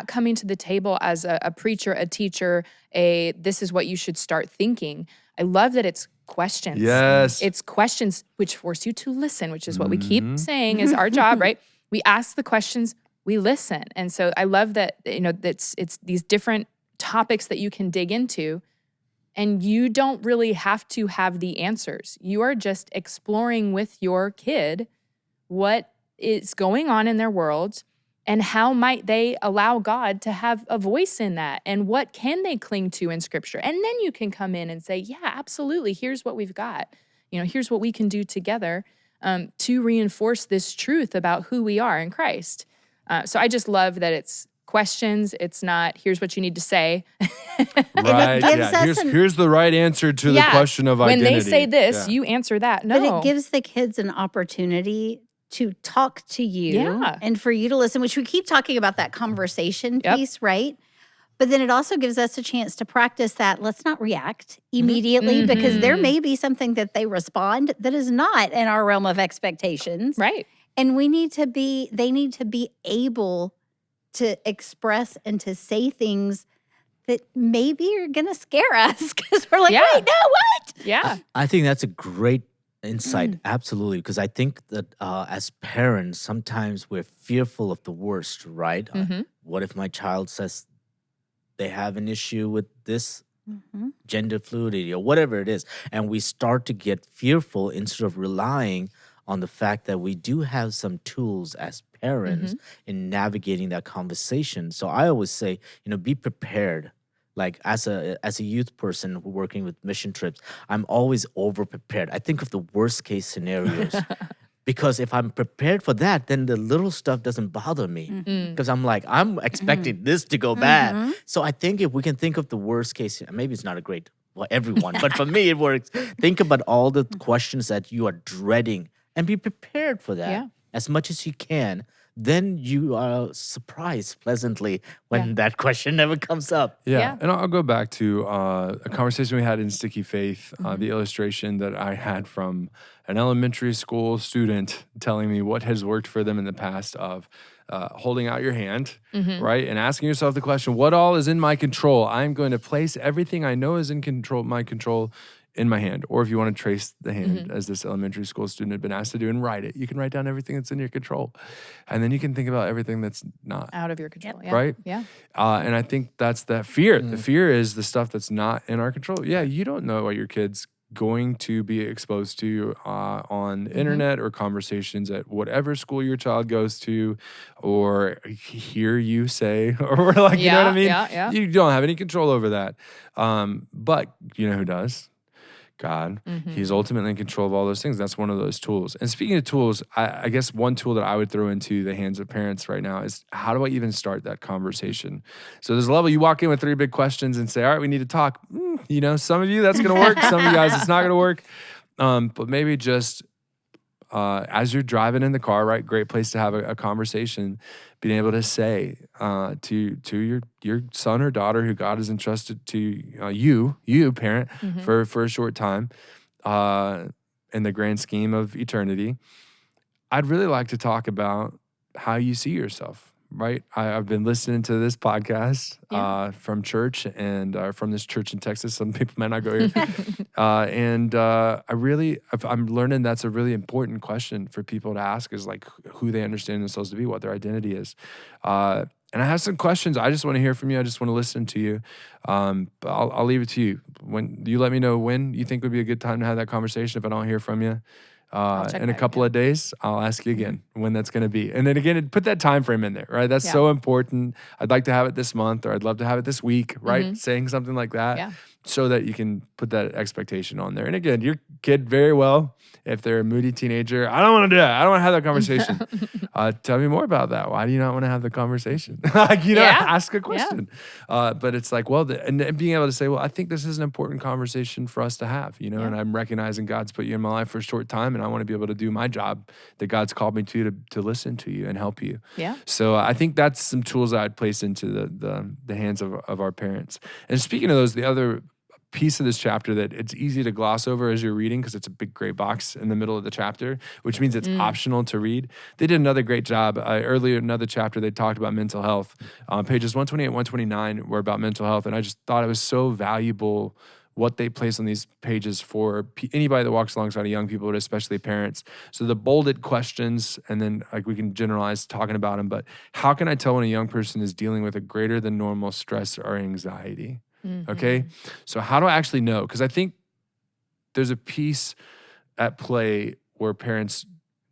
coming to the table as a preacher, a teacher, this is what you should start thinking. I love that it's questions. Yes. It's questions which force you to listen, which is what we keep saying is our job, right? We ask the questions, we listen. And so I love that, it's these different topics that you can dig into. And you don't really have to have the answers. You are just exploring with your kid what is going on in their world and how might they allow God to have a voice in that and what can they cling to in Scripture. And then you can come in and say, yeah, absolutely, here's what we've got. Here's what we can do together to reinforce this truth about who we are in Christ. So I just love that it's questions. It's not, here's what you need to say. Right. Yeah. Here's the right answer to the question of identity. When they say this, you answer that. No. But it gives the kids an opportunity to talk to you and for you to listen, which we keep talking about that conversation piece, right? But then it also gives us a chance to practice that. Let's not react immediately because there may be something that they respond that is not in our realm of expectations. Right. And they need to be able to express and to say things that maybe are going to scare us because we're like, wait, no, what? Yeah. I think that's a great insight. Absolutely. Because I think that as parents, sometimes we're fearful of the worst, right? What if my child says they have an issue with this gender fluidity or whatever it is? And we start to get fearful instead of relying on the fact that we do have some tools as parents in navigating that conversation. So I always say, be prepared. Like as a youth person working with mission trips, I'm always over prepared. I think of the worst case scenarios because if I'm prepared for that, then the little stuff doesn't bother me because I'm expecting this to go bad. So I think if we can think of the worst case, maybe it's not a great for everyone, but for me it works. Think about all the questions that you are dreading and be prepared for that as much as you can. Then you are surprised pleasantly when that question never comes up. Yeah. And I'll go back to a conversation we had in Sticky Faith, the illustration that I had from an elementary school student telling me what has worked for them in the past of holding out your hand, right? And asking yourself the question, what all is in my control? I'm going to place everything I know is in my control in my hand. Or if you want to trace the hand, as this elementary school student had been asked to do, and write it, you can write down everything that's in your control. And then you can think about everything that's not. Out of your control, right? Yeah. And I think that's that fear. The fear is the stuff that's not in our control. Yeah, you don't know what your kid's going to be exposed to on the internet or conversations at whatever school your child goes to, or hear you say, or like, you know what I mean? Yeah. You don't have any control over that. But you know who does? God. He's ultimately in control of all those things. That's one of those tools. And speaking of tools, I guess one tool that I would throw into the hands of parents right now is, how do I even start that conversation? So there's a level, you walk in with 3 big questions and say, all right, we need to talk. Some of you, that's going to work. Some of you guys, it's not going to work. But maybe just as you're driving in the car, right? Great place to have a conversation. Being able to say to your son or daughter who God has entrusted to you parent, for a short time, in the grand scheme of eternity, I'd really like to talk about how you see yourself. Right, I've been listening to this podcast from church and from this church in Texas. Some people might not go here, and I'm learning that's a really important question for people to ask, is like who they understand themselves to be, what their identity is. And I have some questions. I just want to hear from you. I just want to listen to you. But I'll leave it to you. When you let me know when you think would be a good time to have that conversation. If I don't hear from you, check in a back, couple yeah. of days, I'll ask you again when that's going to be. And then again, put that time frame in there, right? That's Yeah. so important. I'd like to have it this month, or I'd love to have it this week, right? Saying something like that. Yeah. So that you can put that expectation on there. And again, your kid very well, if they're a moody teenager, I don't want to do that. I don't want to have that conversation. Tell me more about that. Why do you not want to have the conversation? Like, ask a question. But it's like, well, and being able to say, well, I think this is an important conversation for us to have, and I'm recognizing God's put you in my life for a short time, and I want to be able to do my job that God's called me to listen to you and help you. Yeah. So I think that's some tools I'd place into the hands of our parents. And speaking of those, the other piece of this chapter that it's easy to gloss over as you're reading because it's a big gray box in the middle of the chapter, which means it's optional to read. They did another great job. Earlier, another chapter, they talked about mental health. Pages 128, 129 were about mental health, and I just thought it was so valuable what they place on these pages for anybody that walks alongside of young people, but especially parents. So the bolded questions, and then like we can generalize talking about them, but how can I tell when a young person is dealing with a greater than normal stress or anxiety? Okay. So how do I actually know? Because I think there's a piece at play where parents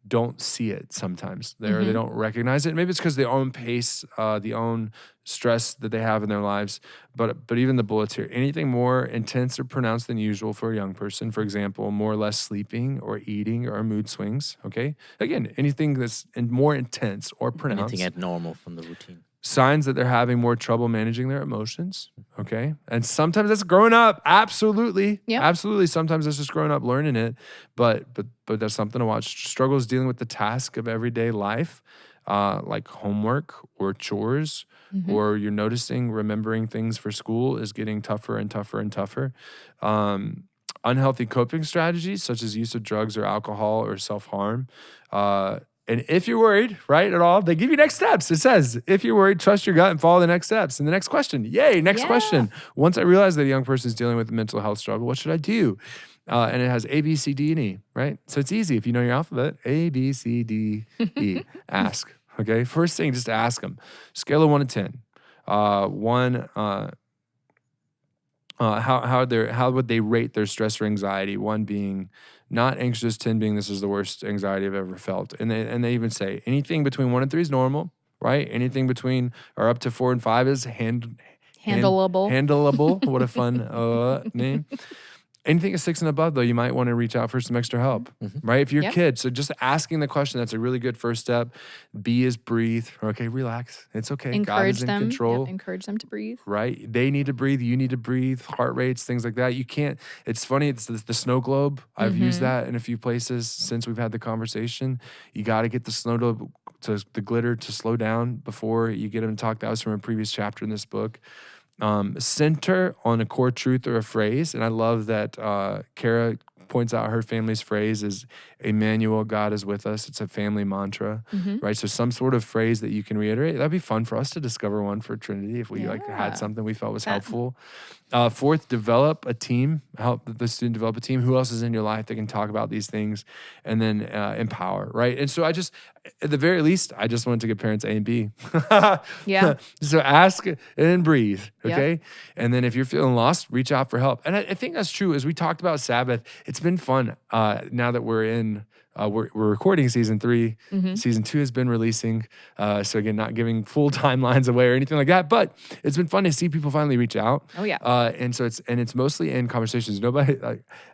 don't see it sometimes. They don't recognize it. Maybe it's because their own pace, the own stress that they have in their lives. But even the bullets here, anything more intense or pronounced than usual for a young person, for example, more or less sleeping or eating or mood swings. Okay. Again, anything that's more intense or pronounced. Anything abnormal from the routine. Signs that they're having more trouble managing their emotions, okay? And sometimes that's growing up, absolutely. Yeah. Absolutely. Sometimes that's just growing up learning it, but that's something to watch. Struggles dealing with the task of everyday life, like homework or chores, or you're noticing remembering things for school is getting tougher and tougher and tougher. Unhealthy coping strategies, such as use of drugs or alcohol or self-harm, and if you're worried, right, at all, they give you next steps. It says, if you're worried, trust your gut and follow the next steps. And the next question, yay, next question. Once I realize that a young person is dealing with a mental health struggle, what should I do? And it has A, B, C, D, and E, right? So it's easy if you know your alphabet. A, B, C, D, E. Ask, okay? First thing, just ask them. Scale of 1 to 10. How would they rate their stress or anxiety? 1 being not anxious, 10 being this is the worst anxiety I've ever felt. And they even say anything between 1 and 3 is normal, right? Anything between or up to 4 and 5 is handleable. Handleable. What a fun name. Anything at 6 and above, though, you might want to reach out for some extra help, right? If you're a kid, so just asking the question, that's a really good first step. B is breathe. Okay, relax. It's okay. God is in control. Encourage them to breathe. Right? They need to breathe. You need to breathe. Heart rates, things like that. You can't. It's funny. It's the snow globe. I've used that in a few places since we've had the conversation. You got to get the snow globe, the glitter to slow down before you get them to talk. That was from a previous chapter in this book. Center on a core truth or a phrase. And I love that Kara points out her family's phrase is Emmanuel, God is with us. It's a family mantra, right? So some sort of phrase that you can reiterate. That'd be fun for us to discover one for Trinity if we had something we felt was helpful. 4th, develop a team. Help the student develop a team. Who else is in your life that can talk about these things? And then empower, right? And so at the very least, I just wanted to give parents A and B. So ask and then breathe, okay? Yep. And then if you're feeling lost, reach out for help. And I think that's true. As we talked about Sabbath, it's been fun now that we're in. We're recording season 3. Season 2 has been releasing. So again, not giving full timelines away or anything like that, but it's been fun to see people finally reach out. Oh yeah. And so it's mostly in conversations. Nobody,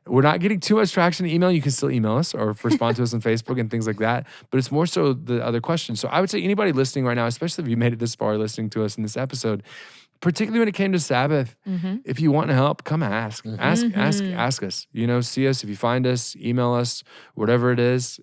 we're not getting too much traction in email. You can still email us or respond to us on Facebook and things like that. But it's more so the other questions. So I would say anybody listening right now, especially if you made it this far listening to us in this episode, particularly when it came to Sabbath, if you want to help, come ask. Ask us. See us. If you find us, email us, whatever it is.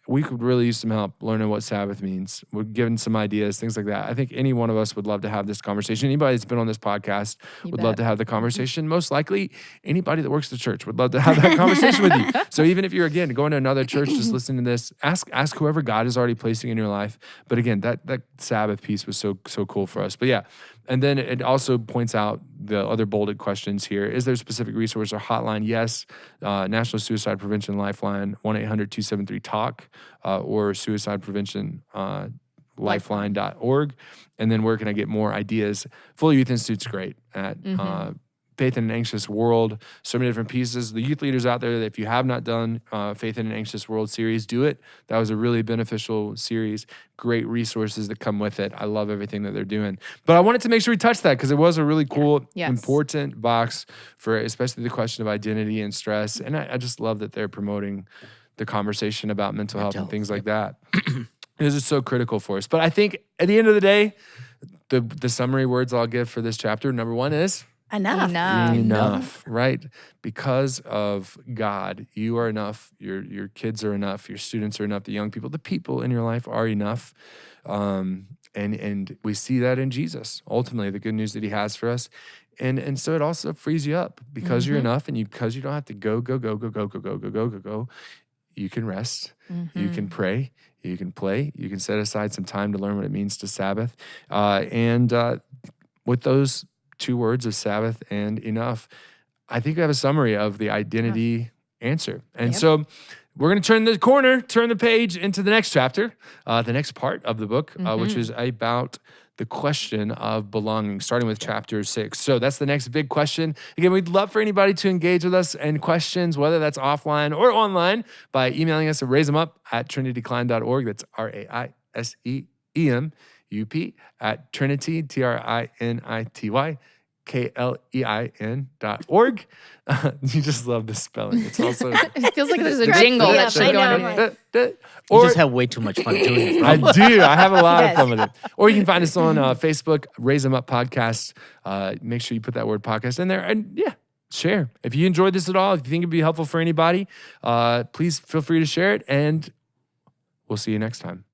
We could really use some help learning what Sabbath means. We're giving some ideas, things like that. I think any one of us would love to have this conversation. Anybody that's been on this podcast would love to have the conversation. Most likely, anybody that works at the church would love to have that conversation with you. So even if you're, again, going to another church, just listening to this, ask whoever God is already placing in your life. But again, that Sabbath piece was so cool for us. But yeah. And then it also points out the other bolded questions here. Is there a specific resource or hotline? Yes. National Suicide Prevention Lifeline, 1-800-273-TALK, or Suicide Prevention Lifeline.org. And then where can I get more ideas? Fuller Youth Institute's great at Faith in an Anxious World, so many different pieces. The youth leaders out there, if you have not done Faith in an Anxious World series, do it. That was a really beneficial series. Great resources that come with it. I love everything that they're doing. But I wanted to make sure we touched that because it was a really cool, important box for especially the question of identity and stress. And I just love that they're promoting the conversation about mental health and things like that. This is so critical for us. But I think at the end of the day, the summary words I'll give for this chapter, number 1 is enough. Right? Because of God, you are enough. Your kids are enough. Your students are enough. The young people, the people in your life are enough. And we see that in Jesus. Ultimately, the good news that he has for us. And so it also frees you up because you're enough, and because you don't have to go. You can rest. You can pray. You can play. You can set aside some time to learn what it means to Sabbath. And with those 2 words of Sabbath and enough, I think we have a summary of the identity answer. And so we're going to turn the page into the next chapter, the next part of the book, which is about the question of belonging, starting with chapter 6. So that's the next big question. Again, we'd love for anybody to engage with us and questions, whether that's offline or online, by emailing us at raiseemup@trinityklein.org. That's RAISEEMUP at Trinity, TRINITYKLEIN.org. You just love the spelling. It's also it feels like there's a jingle that should go on. You just have way too much fun doing it. I do. I have a lot of fun with it. Or you can find us on Facebook, Raise 'Em Up Podcast. Make sure you put that word podcast in there. And share. If you enjoyed this at all, if you think it'd be helpful for anybody, please feel free to share it. And we'll see you next time.